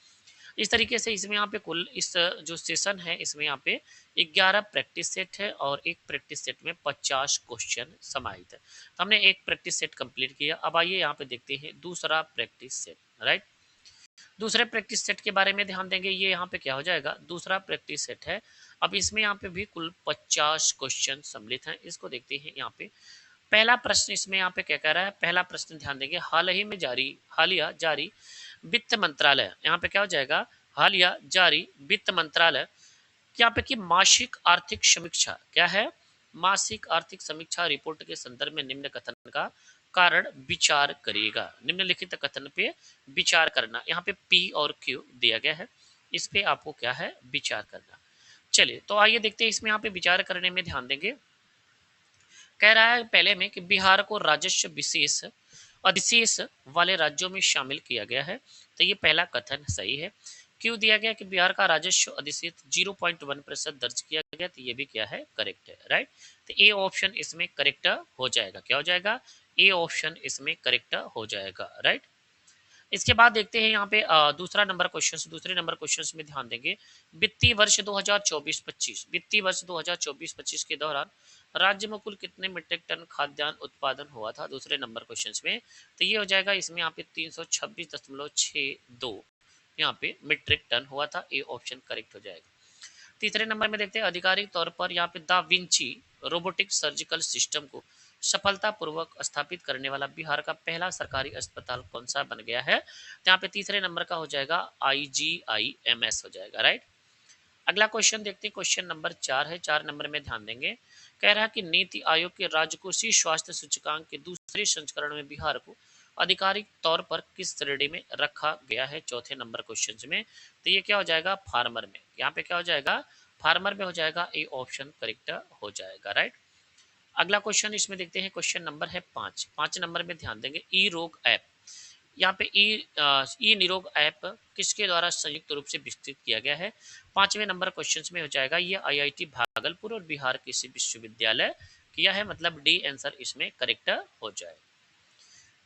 इस तरीके से इसमें यहाँ पे कुल इस जो सेशन है इसमें यहाँ पे 11 प्रैक्टिस सेट है और एक प्रैक्टिस सेट में 50 क्वेश्चन समाहित है। तो हमने एक प्रैक्टिस सेट कंप्लीट किया। अब आइए यहाँ पे देखते हैं दूसरा प्रैक्टिस सेट, राइट। दूसरे प्रैक्टिस सेट के बारे में ध्यान देंगे। ये यहाँ पे क्या हो जाएगा, दूसरा प्रैक्टिस सेट है। अब इसमें यहाँ पे भी कुल 50 क्वेश्चन सम्मिलित हैं। इसको देखते हैं। यहाँ पे पहला प्रश्न इसमें यहाँ पे क्या कह रहा है, पहला प्रश्न ध्यान देंगे, हालिया जारी वित्त मंत्रालय, यहाँ पे क्या हो जाएगा, हालिया जारी वित्त मंत्रालय यहाँ पे की मासिक आर्थिक समीक्षा क्या है, मासिक आर्थिक समीक्षा रिपोर्ट के संदर्भ में निम्न कथन का कारण विचार करेगा। निम्नलिखित कथन पे विचार करना, यहाँ पे P और Q दिया गया है, इस पे आपको क्या है विचार करना। चलिए तो आइए देखते हैं इसमें यहाँ पे विचार करने में ध्यान देंगे। कह रहा है पहले में कि बिहार को राजस्व विशेष अधिशेष वाले राज्यों में शामिल किया गया है, तो ये पहला कथन सही है। क्यों दिया गया कि बिहार का राजस्व अधिशेष 0.1% दर्ज किया गया, तो ये भी क्या है करेक्ट है, राइट। तो ए ऑप्शन इसमें करेक्ट हो जाएगा। क्या हो जाएगा, ए ऑप्शन इसमें करेक्ट हो जाएगा, राइट। इसके बाद देखते हैं यहाँ पे दूसरा नंबर क्वेश्चन, दूसरे नंबर क्वेश्चन में ध्यान देंगे। वित्तीय वर्ष 2024-25, वित्तीय वर्ष 2024-25 के दौरान राज्य में कुल कितने मीट्रिक टन खाद्यान्न उत्पादन हुआ था, दूसरे नंबर क्वेश्चन में। तो ये हो जाएगा इसमें यहाँ पे 326.62 यहाँ पे मीट्रिक टन हुआ था। ए ऑप्शन करेक्ट हो जाएगा। तीसरे नंबर में देखते हैं आधिकारिक तौर पर यहाँ पे da Vinci robotic surgical system को सफलतापूर्वक स्थापित करने वाला बिहार का पहला सरकारी अस्पताल कौन सा बन गया है, तो यहाँ पे तीसरे नंबर का हो जाएगा IGIMS हो जाएगा, राइट। अगला क्वेश्चन देखते हैं, क्वेश्चन नंबर 4 है। 4 नंबर में ध्यान देंगे। कह रहा है कि नीति आयोग के राजकोषीय स्वास्थ्य सूचकांक के दूसरे संस्करण में बिहार को आधिकारिक तौर पर किस श्रेणी में रखा गया है, चौथे नंबर क्वेश्चन में। तो ये क्या हो जाएगा, फार्मर में। यहाँ पे क्या हो जाएगा, फार्मर में हो जाएगा। ए ऑप्शन करेक्ट हो जाएगा, राइट। अगला क्वेश्चन इसमें देखते हैं, क्वेश्चन नंबर है 5। 5 नंबर में ध्यान देंगे, ई रोग ऐप, यहाँ पे ई निरोग ऐप किसके द्वारा संयुक्त रूप से विकसित किया गया है। 5वें नंबर क्वेश्चन में हो जाएगा, ये IIT भागलपुर और बिहार कृषि विश्वविद्यालय किया है, मतलब डी आंसर इसमें करेक्ट हो जाए।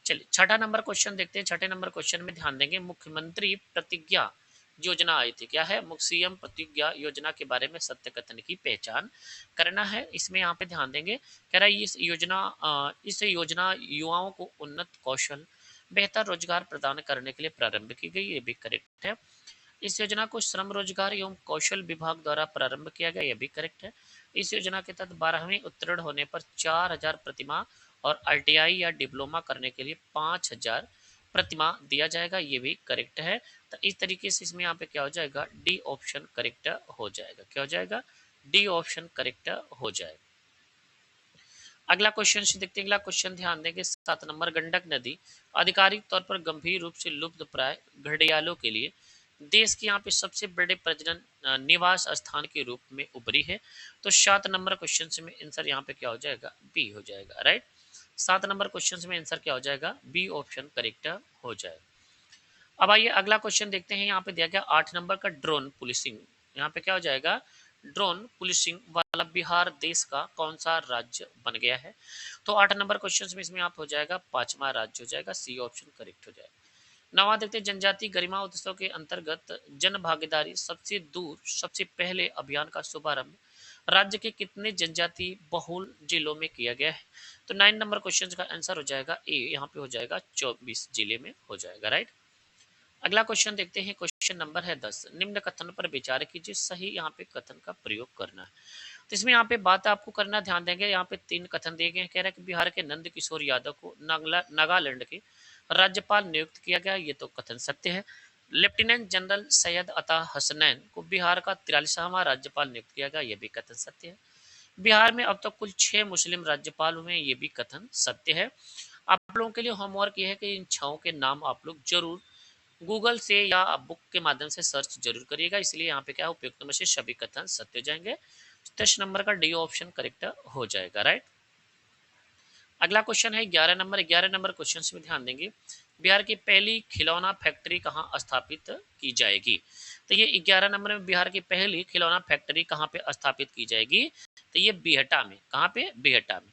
चलिए छठा नंबर क्वेश्चन देखते हैं। छठे नंबर क्वेश्चन में ध्यान देंगे, मुख्यमंत्री प्रतिज्ञा योजना आई थी, क्या है, सीएम प्रतिज्ञा योजना के बारे में सत्य कथन की पहचान करना है। इसमें यहाँ पे ध्यान देंगे, कह रहा है इस योजना युवाओं को उन्नत कौशल बेहतर रोजगार प्रदान करने के लिए प्रारंभ की गई, ये भी करेक्ट है। इस योजना को श्रम रोजगार एवं कौशल विभाग द्वारा प्रारंभ किया गया, यह भी करेक्ट है। इस योजना के तहत 12वीं उत्तीर्ण होने पर 4000 प्रतिमा और ITI या डिप्लोमा करने के लिए 5000 प्रतिमा दिया जाएगा, ये भी करेक्ट है। तो इस तरीके से इसमें यहाँ पे क्या हो जाएगा, डी ऑप्शन करेक्ट हो जाएगा। क्या हो जाएगा, डी ऑप्शन करेक्ट हो जाएगा। अगला क्वेश्चन से देखते हैं। अगला क्वेश्चन ध्यान देंगे, 7 नंबर, गंडक नदी आधिकारिक तौर पर गंभीर रूप से लुप्त प्राय घड़ियालों के लिए देश के यहाँ पे सबसे बड़े प्रजनन निवास स्थान के रूप में उभरी है। तो 7 नंबर क्वेश्चन में आंसर यहाँ पे क्या हो जाएगा, बी हो जाएगा, राइट। 7 नंबर क्वेश्चन में आंसर क्या हो जाएगा, बी ऑप्शन करेक्ट हो जाएगा। अब आइए अगला क्वेश्चन देखते हैं। यहाँ पे दिया गया 8 नंबर का ड्रोन पुलिसिंग, यहाँ पे क्या हो जाएगा, ड्रोन पुलिसिंग वाला बिहार देश का कौन सा राज्य बन गया है। तो 8 नंबर क्वेश्चन में इसमें आप हो जाएगा 5वां राज्य हो जाएगा, सी ऑप्शन करेक्ट हो जाएगा। नवा देखते हैं, जनजाति गरिमा उत्सव के अंतर्गत जन भागीदारी सबसे दूर सबसे पहले अभियान का शुभारंभ राज्य के कितने जनजाति बहुल जिलों में किया गया है। तो 9 नंबर क्वेश्चन का आंसर हो जाएगा ए, यहाँ पे हो जाएगा 24 जिले में हो जाएगा, राइट। अगला क्वेश्चन देखते हैं, क्वेश्चन नंबर है 10। निम्न कथन पर विचार कीजिए, सही यहाँ पे कथन का प्रयोग करना है। तो इसमें यहाँ पे बात आपको करना, ध्यान देंगे। यहाँ पे 3 कथन दिए गए हैं। कह रहा है कि बिहार के नंद किशोर यादव को नागालैंड के राज्यपाल नियुक्त किया गया, ये तो कथन सत्य है। लेफ्टिनेंट जनरल सैयद अता हसनैन को बिहार का 43वां राज्यपाल नियुक्त किया गया, ये भी कथन सत्य है। बिहार में अब तक कुल 6 मुस्लिम राज्यपाल हुए, ये भी कथन सत्य है। आप लोगों के लिए होमवर्क ये है कि इन 6 के नाम आप लोग जरूर गूगल से या बुक के माध्यम से सर्च जरूर करिएगा, इसलिए यहाँ पे क्या उपयुक्त में से सभी कथन सत्य हो जाएंगे। 10 नंबर का डी ऑप्शन करेक्ट हो जाएगा, राइट। अगला क्वेश्चन है 11 नंबर। 11 नंबर क्वेश्चन में ध्यान देंगे, बिहार की पहली खिलौना फैक्ट्री कहाँ स्थापित की जाएगी। तो तो ये 11 नंबर में बिहार की पहली खिलौना फैक्ट्री कहाँ पे स्थापित की जाएगी, तो ये बिहटा में। कहाँ पे, बिहटा में।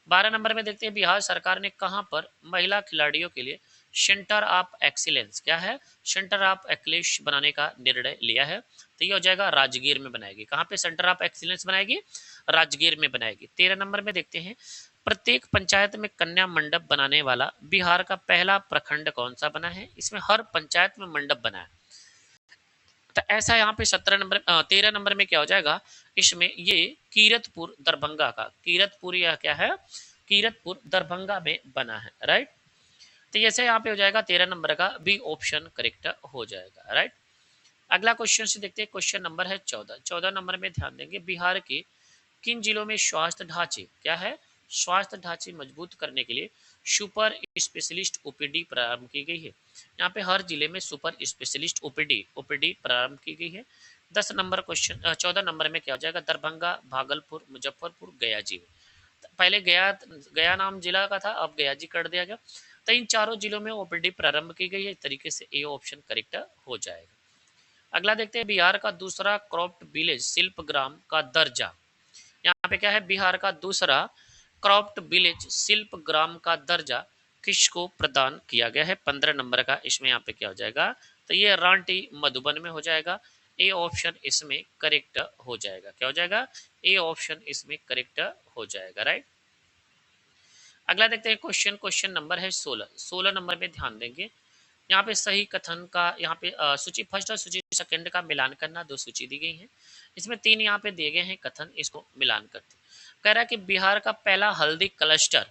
12 नंबर में देखते हैं बिहार सरकार ने कहाँ पर महिला खिलाड़ियों के लिए सेंटर ऑफ एक्सीलेंस, क्या है, सेंटर ऑफ एक्सीलेंस बनाने का निर्णय लिया है, तो ये हो जाएगा राजगीर में बनाएगी। कहाँ पे सेंटर ऑफ एक्सीलेंस बनाएगी, राजगीर में बनाएगी। 13 नंबर में देखते हैं प्रत्येक पंचायत में कन्या मंडप बनाने वाला बिहार का पहला प्रखंड कौन सा बना है, इसमें हर पंचायत में मंडप बना है। तो ऐसा यहाँ पे 13 नंबर में क्या हो जाएगा, इसमें ये कीरतपुर दरभंगा का, कीरतपुर या क्या है, कीरतपुर दरभंगा में बना है, राइट। तो जैसे यहाँ पे हो जाएगा 13 नंबर का बी ऑप्शन करेक्ट हो जाएगा, राइट। अगला क्वेश्चन से देखते हैं, क्वेश्चन नंबर है 14। 14 नंबर में ध्यान देंगे बिहार के किन जिलों में स्वास्थ्य ढांचे, क्या है, स्वास्थ्य ढांचे मजबूत करने के लिए सुपर स्पेशलिस्ट ओपीडी प्रारंभ की गई है। यहाँ पे हर जिले में सुपर स्पेशलिस्ट ओपीडी प्रारंभ की गई है। 10 नंबर क्वेश्चन 14 नंबर में क्या हो जाएगा, दरभंगा, भागलपुर, मुजफ्फरपुर, गया जिले। पहले गया गया नाम जिला का था, अब गया जी कर दिया गया। तो इन चारों जिलों में ओपीडी प्रारंभ की गई है, इस तरीके से ए ऑप्शन करेक्ट हो जाएगा। अगला देखते हैं बिहार का दूसरा क्रॉप्ड विलेज शिल्प ग्राम का दर्जा। यहाँ पे क्या है, बिहार का दूसरा क्रॉप्ड विलेज शिल्प ग्राम का दर्जा किसको प्रदान किया गया है, 15 नंबर का। इसमें यहाँ पे क्या हो जाएगा, तो ये रांटी मधुबन में हो जाएगा। ए ऑप्शन इसमें करेक्ट हो जाएगा, क्या हो जाएगा, ए ऑप्शन इसमें करेक्ट हो जाएगा, राइट। अगला देखते हैं क्वेश्चन, क्वेश्चन नंबर है 16। 16 नंबर में ध्यान देंगे, यहाँ पे सही कथन का, यहाँ पे सूची फर्स्ट और सूची सेकंड का मिलान करना, दो सूची दी गई है, इसमें 3 यहाँ पे दिए गए हैं कथन, इसको मिलान करते। कह रहा है कि बिहार का पहला हल्दी क्लस्टर,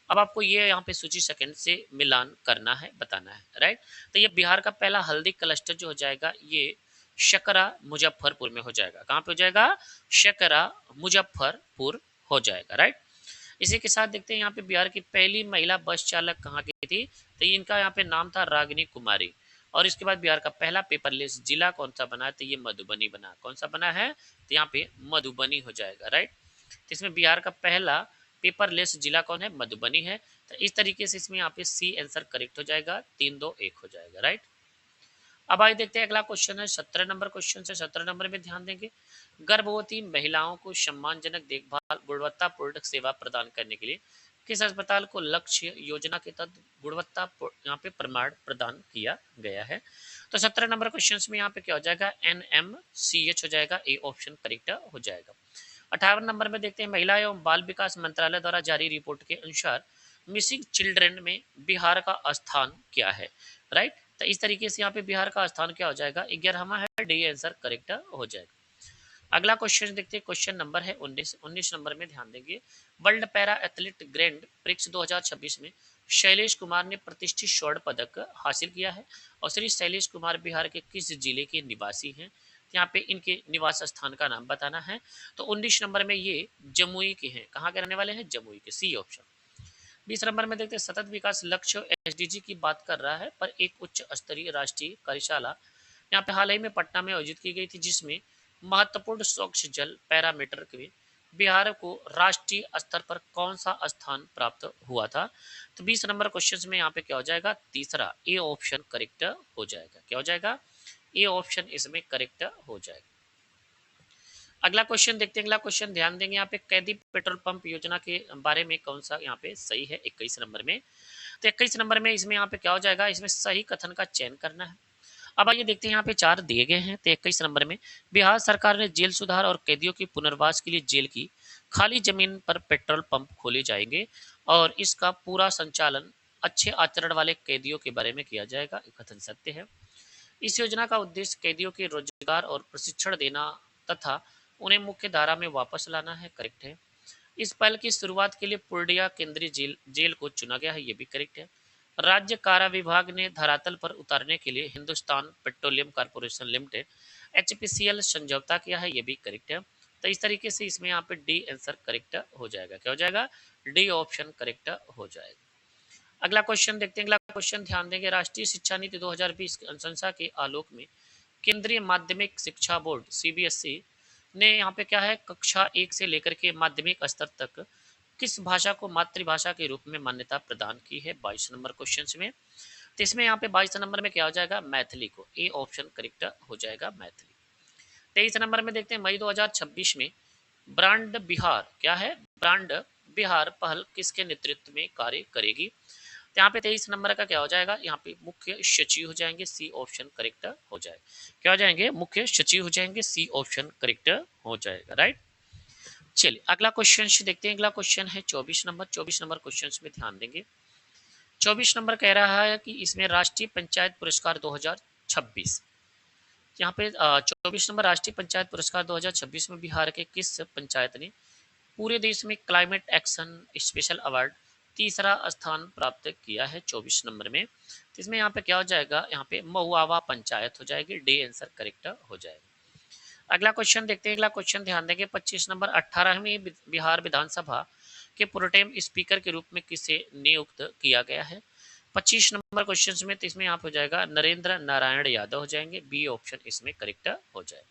अब आपको ये यहाँ पे सूची सेकंड से मिलान करना है, बताना है, राइट। तो ये बिहार का पहला हल्दी क्लस्टर जो हो जाएगा, ये शकरा मुजफ्फरपुर में हो जाएगा। कहाँ पे हो जाएगा, शकरा मुजफ्फरपुर हो जाएगा, राइट। इसी के साथ देखते हैं यहाँ पे बिहार की पहली महिला बस चालक कहाँ की थी, तो इनका यहाँ पे नाम था रागिनी कुमारी। और इसके बाद बिहार का पहला पेपरलेस जिला कौन सा बना है, तो ये मधुबनी बना। कौन सा बना है, तो यहाँ पे मधुबनी हो जाएगा, राइट। तो इसमें बिहार का पहला पेपरलेस जिला कौन है, मधुबनी है। तो इस तरीके से इसमें यहाँ पे सी आंसर करेक्ट हो जाएगा, 3-2-1 हो जाएगा, राइट। अब आइए देखते हैं अगला क्वेश्चन है 17 नंबर क्वेश्चन से। 17 नंबर में ध्यान देंगे, गर्भवती महिलाओं को सम्मानजनक देखभाल गुणवत्तापूर्ण सेवा प्रदान करने के लिए किस अस्पताल को लक्ष्य योजना के तहत गुणवत्ता यहाँ पे प्रमाण प्रदान किया गया है। तो 17 नंबर क्वेश्चन में यहाँ पे क्या हो जाएगा, NMCH हो जाएगा, ए ऑप्शन करेक्ट हो जाएगा। 18 नंबर में देखते हैं महिला एवं बाल विकास मंत्रालय द्वारा जारी रिपोर्ट के अनुसार मिसिंग चिल्ड्रन में बिहार का स्थान क्या है, राइट। तो इस तरीके से यहाँ पे बिहार का स्थान क्या हो जाएगा, 11वां है, डी आंसर करेक्ट हो जाएगा। अगला क्वेश्चन देखते हैं, क्वेश्चन नंबर है 19। 19 नंबर में ध्यान देंगे, world para athlete grand prix 2026 में शैलेश कुमार ने प्रतिष्ठित स्वर्ण पदक हासिल किया है। और श्री शैलेश कुमार बिहार के किस जिले के निवासी हैं, यहाँ पे इनके निवास स्थान का नाम बताना है। तो 19 नंबर में ये जमुई के हैं। कहाँ के रहने वाले हैं, जमुई के, सी ऑप्शन। 20 नंबर में देखते हैं, सतत विकास लक्ष्य एसडीजी की बात कर रहा है, पर एक उच्च स्तरीय राष्ट्रीय कार्यशाला यहाँ पे हाल ही में पटना में आयोजित की गई थी, जिसमें महत्वपूर्ण स्वच्छ जल पैरामीटर में बिहार को राष्ट्रीय स्तर पर कौन सा स्थान प्राप्त हुआ था। तो 20 नंबर क्वेश्चन में यहाँ पे क्या हो जाएगा, तीसरा, ए ऑप्शन करेक्ट हो जाएगा, क्या हो जाएगा, ए ऑप्शन इसमें करेक्ट हो जाएगा। अगला क्वेश्चन देखते हैं। अगला क्वेश्चन ध्यान देंगे, यहाँ पे कैदी पेट्रोल पंप योजना के बारे में कौन सा यहाँ पे सही है, 21 नंबर में। तो 21 नंबर में इसमें यहाँ पे क्या हो जाएगा, इसमें सही कथन का चयन करना है। अब आइए देखते हैं, यहाँ पे 4 दिए गए हैं। तो 21 नंबर में, बिहार सरकार ने जेल सुधार और कैदियों के पुनर्वास के लिए जेल की खाली जमीन पर पेट्रोल पंप खोले जाएंगे और इसका पूरा संचालन अच्छे आचरण वाले कैदियों के बारे में किया जाएगा, कथन सत्य है। इस योजना का उद्देश्य कैदियों के रोजगार और प्रशिक्षण देना तथा उन्हें मुख्य धारा में वापस लाना है, करेक्ट है। इस पहल की शुरुआत के लिए पूर्णिया केंद्रीय जेल को चुना गया है, ये भी करेक्ट है। राज्य कारा विभाग ने धरातल पर उतारने के लिए Hindustan petroleum corporation limited HPCL समझौता किया है, ये भी करेक्ट है। तो इस तरीके से इसमें यहाँ पे डी आंसर करेक्ट हो जाएगा, क्या हो जाएगा, डी ऑप्शन करेक्ट हो जाएगा। अगला क्वेश्चन देखते हैं। अगला क्वेश्चन ध्यान देंगे, राष्ट्रीय शिक्षा नीति 2020 की अनुशंसा के आलोक में केंद्रीय माध्यमिक शिक्षा बोर्ड CBSE ने यहाँ पे क्या है, कक्षा 1 से लेकर के माध्यमिक स्तर तक किस भाषा को मातृभाषा के रूप में मान्यता प्रदान की है, 22 नंबर क्वेश्चन में। तो इसमें यहाँ पे 22 नंबर में क्या हो जाएगा, मैथिली को, ए ऑप्शन करेक्ट हो जाएगा मैथिली। 23 नंबर में देखते हैं मई 2026 में ब्रांड बिहार क्या है, ब्रांड बिहार पहल किसके नेतृत्व में कार्य करेगी। तो यहाँ पे 23 नंबर का क्या हो जाएगा, यहाँ पे मुख्य सचिव हो जाएंगे, सी ऑप्शन करेक्ट हो जाएगा, क्या हो जाएंगे, मुख्य सचिव हो जाएंगे, सी ऑप्शन करेक्ट हो जाएगा, राइट। चलिए अगला क्वेश्चन देखते हैं, अगला क्वेश्चन है 24 नंबर। 24 नंबर क्वेश्चन में ध्यान देंगे। 24 नंबर कह रहा है कि इसमें राष्ट्रीय पंचायत पुरस्कार 2026, यहाँ पे 24 नंबर राष्ट्रीय पंचायत पुरस्कार 2026 में बिहार के किस पंचायत ने पूरे देश में क्लाइमेट एक्शन स्पेशल अवार्ड तीसरा स्थान प्राप्त किया है 24 नंबर में। तो इसमें यहाँ पे क्या हो जाएगा, यहाँ पे महुआवा पंचायत हो जाएगी, डी आंसर करेक्ट हो जाएगा। अगला क्वेश्चन देखते हैं, अगला क्वेश्चन ध्यान देंगे 25 नंबर। 18वीं बिहार विधानसभा के प्रोटेम स्पीकर के रूप में किसे नियुक्त किया गया है। 25 नंबर क्वेश्चन में, तो इसमें यहाँ पे हो जाएगा नरेंद्र नारायण यादव हो जाएंगे, बी ऑप्शन इसमें करेक्ट हो जाएगा।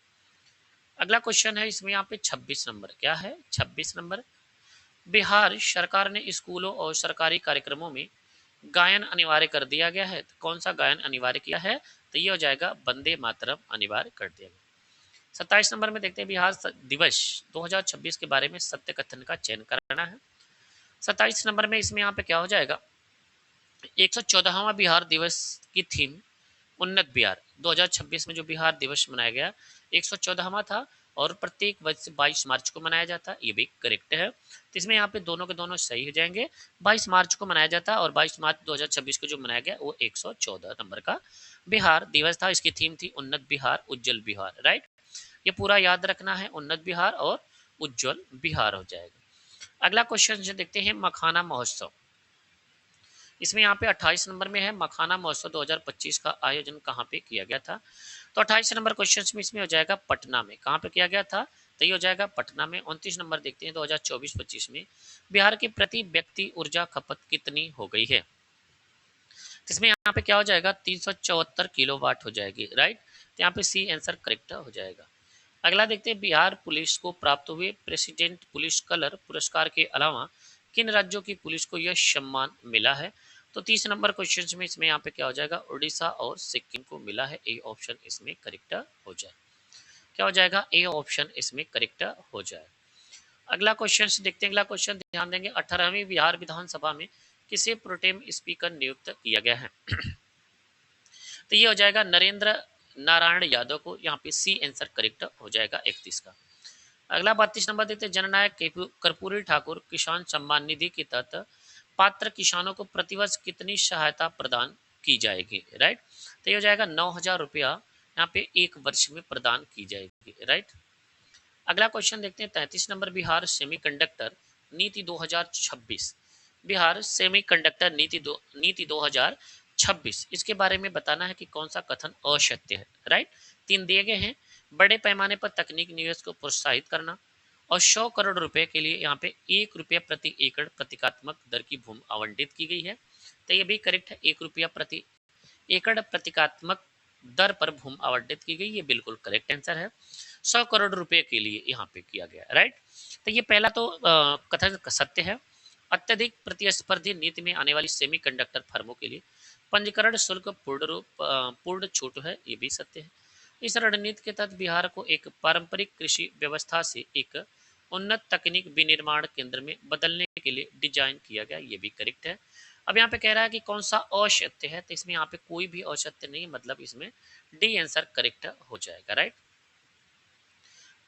अगला क्वेश्चन है इसमें यहाँ पे 26 नंबर, क्या है 26 नंबर, बिहार सरकार ने स्कूलों और सरकारी कार्यक्रमों में गायन अनिवार्य कर दिया गया है, तो कौन सा गायन अनिवार्य किया है, तो ये हो जाएगा वंदे मातरम अनिवार्य कर दिया गया। 27 नंबर में देखते हैं बिहार दिवस 2026 के बारे में सत्य कथन का चयन कराना है। 27 नंबर में इसमें यहाँ पे क्या हो जाएगा, 114वां बिहार दिवस की थीम उन्नत बिहार। 2026 में जो बिहार दिवस मनाया गया 114वां था और प्रत्येक वर्ष 22 मार्च को मनाया जाता है, ये भी करेक्ट है। तो इसमें यहाँ पे दोनों के दोनों सही हो जाएंगे, 22 मार्च को मनाया जाता है और 22 मार्च 2026 को जो मनाया गया वो 114 नंबर का बिहार दिवस था। इसकी थीम थी उन्नत बिहार उज्जवल बिहार, राइट। ये पूरा याद रखना है, उन्नत बिहार और उज्जवल बिहार हो जाएगा। अगला क्वेश्चन देखते हैं मखाना महोत्सव। इसमें यहाँ पे 28 नंबर में है मखाना महोत्सव 2025 का आयोजन कहाँ पे किया गया था। तो 28 नंबर क्वेश्चन में इसमें हो जाएगा पटना में, कहाँ पे किया गया था, तो ये हो जाएगा पटना में। 29 नंबर देखते हैं 2024-25 में बिहार की प्रति व्यक्ति ऊर्जा खपत कितनी हो गई है। इसमें यहाँ पे क्या हो जाएगा 374 किलोवाट हो जाएगी, राइट। तो यहाँ पे सी आंसर करेक्ट हो जाएगा। अगला देखते हैं बिहार पुलिस को प्राप्त हुए प्रेसिडेंट पुलिस कलर पुरस्कार के अलावा किन राज्यों की पुलिस को यह सम्मान मिला है। तो 30 नंबर क्वेश्चन में इसमें यहाँ पे क्या हो जाएगा उड़ीसा और सिक्किम को मिला है, ए ऑप्शन इसमें करेक्ट हो जाए, क्या हो जाएगा ए ऑप्शन इसमें करेक्ट हो जाए। अगला क्वेश्चन देखते हैं, अगला क्वेश्चन ध्यान देंगे 18वीं बिहार विधानसभा में किसे प्रोटेम स्पीकर नियुक्त किया गया है। तो ये हो जाएगा नरेंद्र नारायण यादव को, यहाँ पे सी आंसर करेक्ट हो जाएगा 31 का। अगला 32 नंबर देखते हैं जननायक कर्पूरी ठाकुर किसान सम्मान निधि के तहत पात्र किसानों को प्रतिवर्ष कितनी सहायता प्रदान की जाएगी, राइट। तो ये हो जाएगा 9,000 रुपया यहाँ पे एक वर्ष में प्रदान की जाएगी, राइट। अगला क्वेश्चन देखते हैं 33 नंबर बिहार सेमीकंडक्टर नीति 2026, बिहार सेमीकंडक्टर नीति 2026 इसके बारे में बताना है कि कौन सा कथन असत्य है, राइट। 3 दिए गए हैं, बड़े पैमाने पर तकनीक निवेश को प्रोत्साहित करना और 100 करोड़ रुपए के लिए यहाँ पे 1 रुपया प्रति एकड़ प्रतीकात्मक दर की भूमि आवंटित की गई है। तो ये भी करेक्ट है, 1 रुपया प्रति एकड़ प्रतीकात्मक दर पर भूमि आवंटित की गई, ये बिल्कुल करेक्ट आंसर है। 100 करोड़ रुपए के लिए यहाँ पे किया गया, राइट। तो ये पहला तो कथन सत्य है। अत्यधिक प्रतिस्पर्धी नीति में आने वाली सेमीकंडक्टर फर्मों के लिए पंजीकरण शुल्क पूर्ण छूट है, ये भी सत्य है। इस रणनीति के तहत बिहार को एक पारंपरिक कृषि व्यवस्था से एक उन्नत तकनीक विनिर्माण केंद्र में बदलने के लिए डिजाइन किया गया, ये भी करेक्ट है। अब यहाँ पे कह रहा है कि कौन सा असत्य है, तो इसमें यहाँ पे कोई भी असत्य नहीं, मतलब इसमें डी आंसर करेक्ट हो जाएगा, राइट।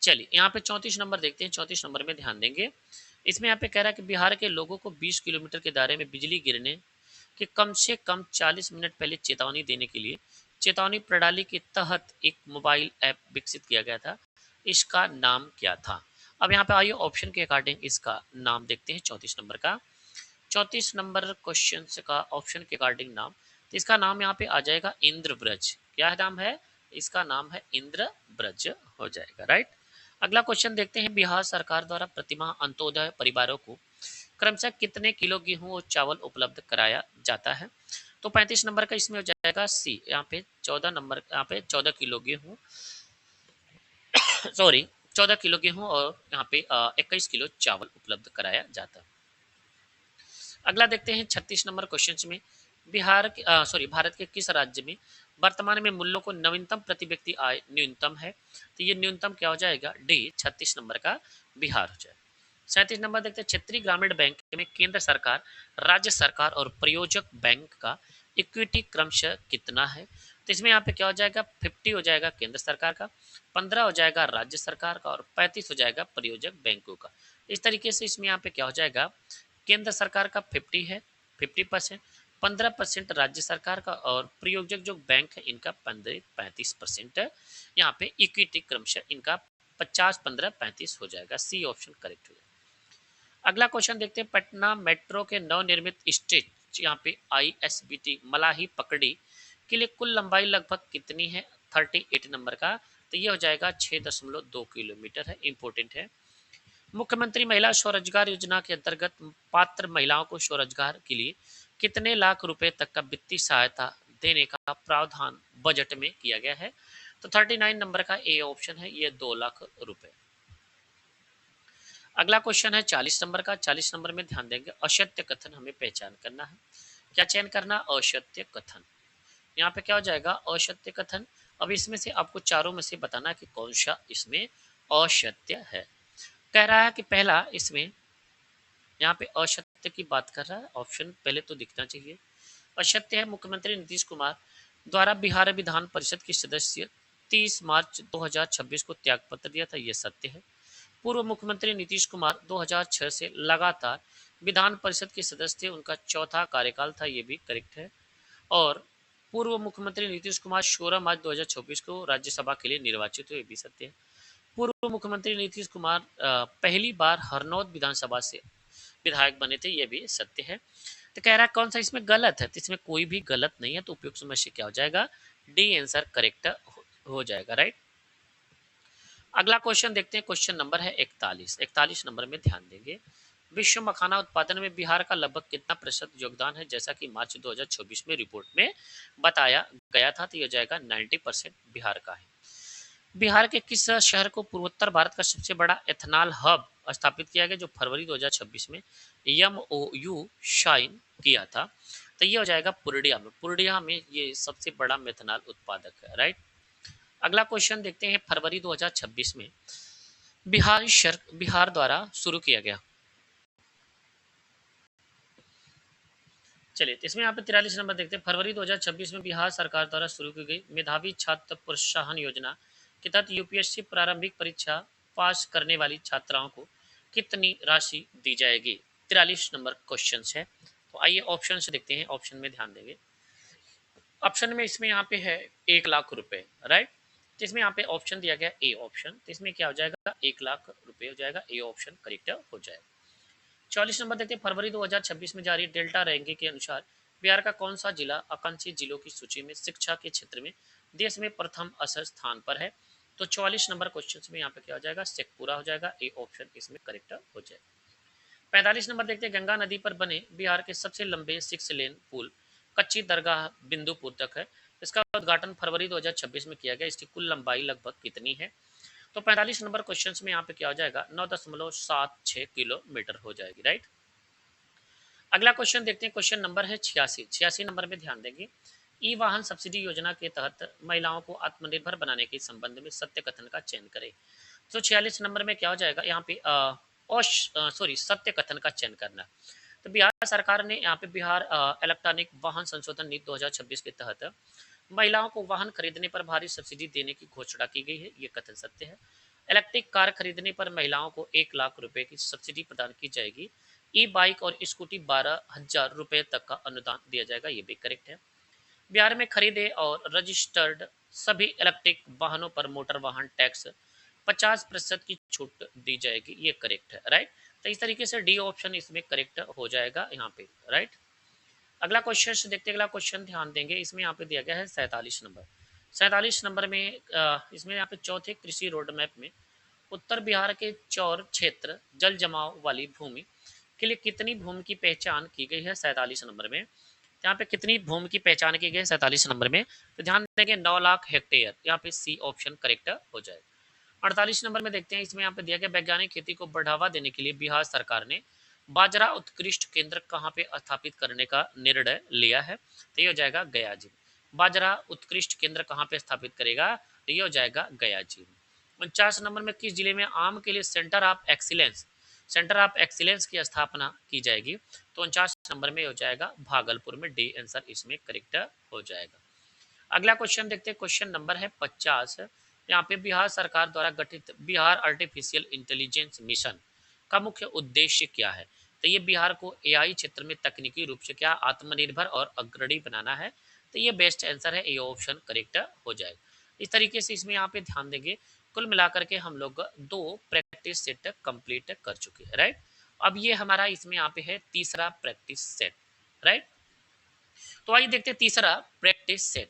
चलिए यहाँ पे 34 नंबर देखते हैं। 34 नंबर में ध्यान देंगे, इसमें यहाँ पे कह रहा है कि बिहार के लोगों को 20 किलोमीटर के दायरे में बिजली गिरने के कम से कम 40 मिनट पहले चेतावनी देने के लिए चेतावनी प्रणाली के तहत एक मोबाइल ऐप विकसित किया गया था, इसका नाम क्या था। अब यहाँ पे आइए ऑप्शन के अकॉर्डिंग इसका नाम देखते हैं 34 नंबर का। 34 नंबर क्वेश्चन का ऑप्शन के अकॉर्डिंग नाम, तो इसका नाम यहाँ पे आ जाएगा इंद्रब्रज, क्या नाम है, इसका नाम है इंद्रब्रज हो जाएगा, राइट। अगला क्वेश्चन देखते हैं बिहार सरकार द्वारा प्रतिमाह अंत्योदय परिवारों को क्रमशः कितने किलो गेहूं और चावल उपलब्ध कराया जाता है। तो 35 नंबर का इसमें हो जाएगा सी, यहाँ पे 14 नंबर, यहाँ पे 14 किलो गेहूं सॉरी 14 किलो गेहूं और यहाँ पे 21 किलो चावल उपलब्ध कराया जाता है। अगला देखते हैं 36 नंबर क्वेश्चन में भारत के किस राज्य में वर्तमान में मूल्यों को नवीनतम प्रति व्यक्ति आय न्यूनतम है? तो ये न्यूनतम क्या हो जाएगा? डी 36 नंबर का बिहार हो जाएगा। 37 नंबर देखते हैं, क्षेत्रीय ग्रामीण बैंक में केंद्र सरकार, राज्य सरकार और प्रयोजक बैंक का इक्विटी क्रमशः कितना है? तो इसमें यहाँ पे क्या हो जाएगा? 50 हो जाएगा केंद्र सरकार का, 15 हो जाएगा राज्य सरकार का और 35 हो जाएगा प्रयोजक बैंकों का। इस तरीके से इसमें यहाँ पे क्या हो जाएगा? केंद्र सरकार का 50 है, 50%, 15% राज्य सरकार का और प्रयोजक जो बैंक है इनका 35% यहाँ पे इक्विटी क्रमशः इनका 50, 15, 35 हो जाएगा। सी ऑप्शन करेक्ट हो जाएगा। अगला क्वेश्चन देखते हैं, पटना मेट्रो के नवनिर्मित स्टेज यहाँ पे ISBT मलाही पकड़ी के लिए कुल लंबाई लगभग कितनी है? 38 नंबर का, तो ये हो जाएगा 6.2 किलोमीटर है, इंपॉर्टेंट है। मुख्यमंत्री महिला स्वरोजगार योजना के अंतर्गत पात्र महिलाओं को स्वरोजगार के लिए कितने लाख रुपए तक का वित्तीय सहायता देने का प्रावधान बजट में किया गया है? तो 39 नंबर का ए ऑप्शन है, ये 2 लाख रुपए। अगला क्वेश्चन है 40 नंबर का। 40 नंबर में ध्यान देंगे, असत्य कथन हमें पहचान करना है। क्या चयन करना? असत्य कथन। यहाँ पे क्या हो जाएगा? असत्य कथन। अब इसमें से आपको चारों में से बताना कि कौन सा इसमें असत्य है। कह रहा है कि पहला इसमें यहाँ पे असत्य की बात कर रहा है, ऑप्शन पहले तो दिखना चाहिए। असत्य है, मुख्यमंत्री नीतीश कुमार द्वारा बिहार विधान परिषद के सदस्य 30 मार्च 2026 को त्यागपत्र दिया था, यह सत्य है। पूर्व मुख्यमंत्री नीतीश कुमार 2006 से लगातार विधान परिषद के सदस्य थे, उनका चौथा कार्यकाल था, ये भी करेक्ट है। और पूर्व मुख्यमंत्री नीतीश कुमार 16 मार्च 2024 को राज्यसभा के लिए निर्वाचित हुए, ये भी सत्य है। पूर्व मुख्यमंत्री नीतीश कुमार पहली बार हरनौत विधानसभा से विधायक बने थे, ये भी सत्य है। तो कह रहा है कौन सा इसमें गलत है? तो इसमें कोई भी गलत नहीं है, तो उपयुक्त में से क्या हो जाएगा? डी आंसर करेक्ट हो जाएगा, राइट। अगला क्वेश्चन देखते हैं, क्वेश्चन नंबर है 41। 41 नंबर में ध्यान देंगे, विश्व मखाना उत्पादन में बिहार का लगभग कितना प्रतिशत योगदान है, जैसा कि मार्च 2026 में रिपोर्ट में बताया गया था? तो यह जाएगा 90% बिहार का है। बिहार के किस शहर को पूर्वोत्तर भारत का सबसे बड़ा एथनॉल हब स्थापित किया गया, जो फरवरी 2026 में MOU साइन किया था? तो ये हो जाएगा पूर्णिया में। पूर्णिया में ये सबसे बड़ा मेथनॉल उत्पादक है, राइट। अगला क्वेश्चन देखते हैं, फरवरी 2026 में बिहार द्वारा शुरू किया गया, चलिए तो इसमें यहाँ पे 43 नंबर देखते हैं, फरवरी 2026 में बिहार सरकार द्वारा शुरू की गई मेधावी छात्र प्रोत्साहन योजना के तहत यूपीएससी प्रारंभिक परीक्षा पास करने वाली छात्राओं को कितनी राशि दी जाएगी? 43 नंबर क्वेश्चन है। तो आइए ऑप्शन से देखते हैं, ऑप्शन में ध्यान देंगे। ऑप्शन में इसमें यहाँ पे है 1 लाख रुपए, राइट। तो इसमें यहाँ पे ऑप्शन दिया गया ए ऑप्शन, तो इसमें क्या हो जाएगा? 1 लाख रुपए हो जाएगा, ए ऑप्शन करेक्ट हो जाएगा। 44 नंबर देखते हैं, फरवरी 2026 में जारी डेल्टा रैंकिंग के अनुसार बिहार का कौन सा जिला आकांक्षी जिलों की सूची में शिक्षा के क्षेत्र में देश में प्रथम असर स्थान पर है? तो 44 नंबर क्वेश्चन में यहाँ पे क्या हो जाएगा? शेखपुरा हो जाएगा, ए ऑप्शन इसमें करेक्ट हो जाएगा। 45 नंबर देखते हैं, गंगा नदी पर बने बिहार के सबसे लंबे 6 लेन पुल कच्ची दरगाह बिंदुपुर तक है, इसका उद्घाटन फरवरी 2026 में किया गया, इसकी कुल लंबाई लगभग कितनी है? तो 45 नंबर क्वेश्चन में यहाँ पे क्या हो जाएगा? 9.76 किलोमीटर हो जाएगी, राइट। अगला क्वेश्चन देखते हैं, क्वेश्चन नंबर है 86। 86 नंबर में ध्यान देंगे, ई वाहन सब्सिडी योजना के तहत महिलाओं को आत्मनिर्भर बनाने के संबंध में सत्य कथन का चयन करें। तो 46 नंबर में क्या हो जाएगा? यहाँ पे सत्य कथन का चयन करना। तो बिहार सरकार ने यहाँ पे बिहार इलेक्ट्रॉनिक वाहन संशोधन नीति 2026 के तहत महिलाओं को वाहन खरीदने पर भारी सब्सिडी देने की घोषणा की गई है, ये कथन सत्य है। इलेक्ट्रिक कार खरीदने पर महिलाओं को 1 लाख रुपए की सब्सिडी प्रदान की जाएगी। ई बाइक और स्कूटी 12,000 रुपए तक का अनुदान दिया जाएगा, ये भी करेक्ट है। बिहार में खरीदे और रजिस्टर्ड सभी इलेक्ट्रिक वाहनों पर मोटर वाहन टैक्स 50% की छूट दी जाएगी, ये करेक्ट है, राइट। तो इस तरीके से डी ऑप्शन इसमें करेक्ट हो जाएगा यहाँ पे, राइट। अगला क्वेश्चन देखते हैं, अगला क्वेश्चन ध्यान देंगे, इसमें यहाँ पे दिया गया है 47 नंबर। 47 नंबर में इसमें यहाँ पे चौथे कृषि रोड मैप में उत्तर बिहार के चौर क्षेत्र जल जमाव वाली भूमि के लिए कितनी भूमि की पहचान की गई है? 47 नंबर में यहाँ पे कितनी भूमि की पहचान की गई है 47 नंबर में? तो ध्यान देंगे 9 लाख हेक्टेयर, यहाँ पे सी ऑप्शन करेक्ट हो जाएगा। 48 नंबर में देखते हैं, इसमें यहाँ पे दिया गया वैज्ञानिक खेती को बढ़ावा देने के लिए बिहार सरकार ने बाजरा उत्कृष्ट केंद्र कहाँ पे स्थापित करने का निर्णय लिया है? तो ये हो जाएगा गया जी। बाजरा उत्कृष्ट केंद्र कहाँ पे स्थापित करेगा? तो ये हो जाएगा गया जी। 49 नंबर में किस जिले में आम के लिए सेंटर ऑफ एक्सीलेंस की स्थापना की जाएगी? तो 49 नंबर में हो जाएगा भागलपुर में। डी आंसर इसमें करेक्ट हो जाएगा। अगला क्वेश्चन देखते हैं, क्वेश्चन नंबर है 50। यहाँ पे बिहार सरकार द्वारा गठित बिहार आर्टिफिशियल इंटेलिजेंस मिशन का मुख्य उद्देश्य क्या है? तो ये बिहार को एआई क्षेत्र में तकनीकी रूप से क्या आत्मनिर्भर और अग्रणी बनाना है। तो ये बेस्ट आंसर है, ये ऑप्शन करेक्ट हो जाएगा। इस तरीके से इसमें यहाँ पे ध्यान देंगे। कुल मिलाकर के हम लोग 2 प्रैक्टिस सेट कंप्लीट कर चुके हैं, राइट। अब ये हमारा इसमें यहाँ पे है तीसरा प्रैक्टिस सेट, राइट। तो आइए देखते हैं तीसरा प्रैक्टिस सेट।